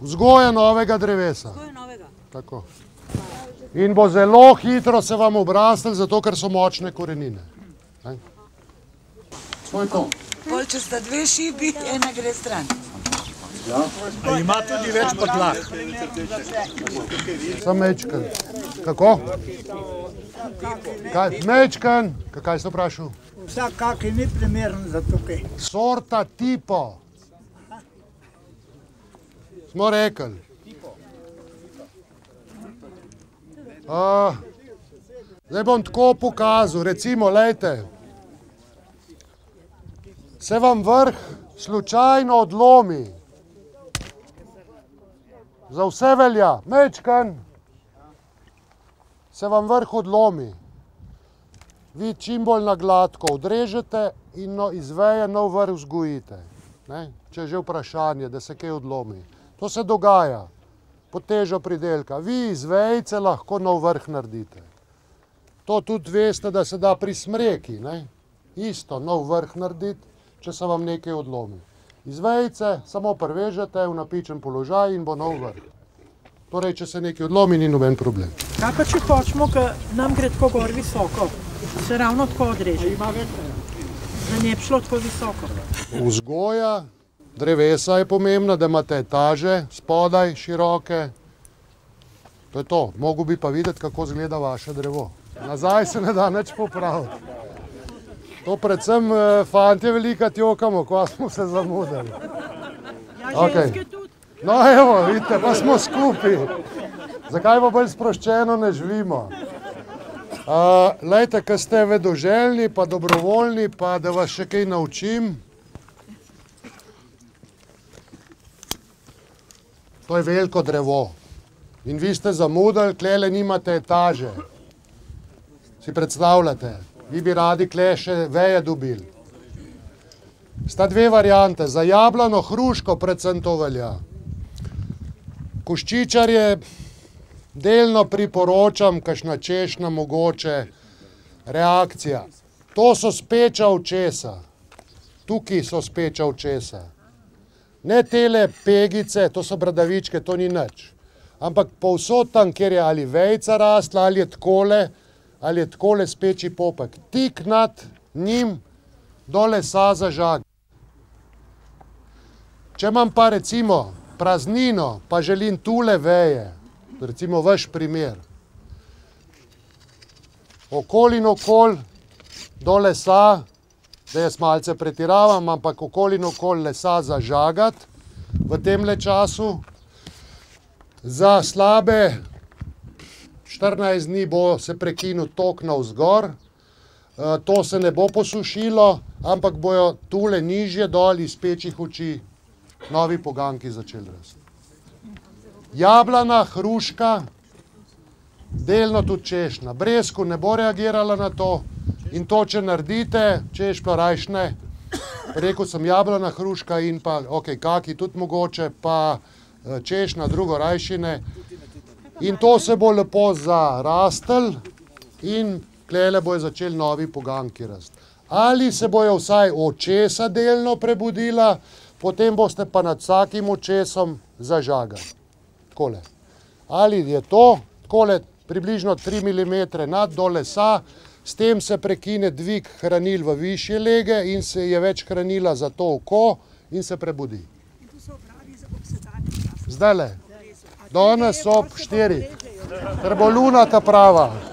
Speaker 1: Vzgoja novega drevesa.
Speaker 6: Vzgoja novega.
Speaker 1: Tako. In bo zelo hitro se vam obrastel, zato ker so močne korenine. To je to.
Speaker 12: Pol, če sta dve šibi, ena gre stran.
Speaker 1: Ja.
Speaker 5: Ima tudi več podlag.
Speaker 1: Sam mečken. Kako? Mečken, kaj ste vprašal?
Speaker 13: Vsak kak je ni primeren za tukaj.
Speaker 1: Sorta tipo. Smo rekli. Zdaj bom tako pokazal, recimo, lejte. Se vam vrh slučajno odlomi. Za vse velja. Mečken. Se vam vrh odlomi. Vi čim bolj na gladko odrežete in iz veje nov vrh vzgojite. Če je že vprašanje, da se kaj odlomi. To se dogaja pod težo pridelka. Vi iz vejice lahko nov vrh naredite. To tudi veste, da se da pri smreki. Isto nov vrh narediti, če se vam nekaj odlomi. Iz vejice samo prevežete v napičen položaj in bo nov vrh. Torej, če se nekaj odlomi, ni noben problem.
Speaker 8: Kaj pa če hočemo, ker nam gre tako gor visoko, se ravno tako odreže. Da ne bi šlo tako visoko.
Speaker 1: Vzgoja drevesa je pomembna, da imate etaže spodaj široke. To je to. Mogu bi pa videti, kako izgleda vaše drevo. Nazaj se ne da nič popraviti. To predvsem fantje velika tjokamo, ko smo se zamudili.
Speaker 8: Ja, ženske tudi.
Speaker 1: No evo, vidite, pa smo skupaj. Zakaj pa bolj sproščeno ne živimo? Lejte, ko ste vedoželjni, pa dobrovoljni, pa da vas še kaj naučim. To je veliko drevo. In vi ste zamudili, klele nimate etaže. Si predstavljate? Vi bi radi kle še veje dobili. Sta dve variante. Za jablano hruško predvsem to velja. Koščičarje delno priporočam, kakšna češnja mogoče reakcija. To so speča očesa. Tukaj so speča očesa. Ne tele pegice, to so bradavičke, to ni nič. Ampak povsod tam, kjer je ali vejca rastla, ali je takole speči popek. Tik nad njim do lesa zažag. Če imam pa recimo praznino, pa želim tule veje, recimo vaš primer. Okoli in okoli do lesa, da jaz malce pretiravam, ampak okoli in okoli lesa zažagati v temle času. Za slabe 14 dni bo se prekinil tok navzgor. To se ne bo posušilo, ampak bojo tule nižje dol iz pečjih oči novi poganjki začeli rasti. Jablana, hruška, delno tudi češna. Breskvu ne bo reagirala na to in to, če naredite, češpla rajš ne. Rekel sem jablana, hruška in pa, kaki tudi mogoče, pa češna, drugo rajšine. In to se bo lepo zarastel in tlele bojo začeli novi poganjki rasti. Ali se bojo vsaj očesa delno prebudila, potem boste pa nad vsakim očesom zažagali. Takole. Ali je to, takole približno 3 mm nad do lesa, s tem se prekine dvig hranil v višje lege in se je več hranila za to oko in se prebudi. Zdajle, danes ob 4, ker bo luna ta prava.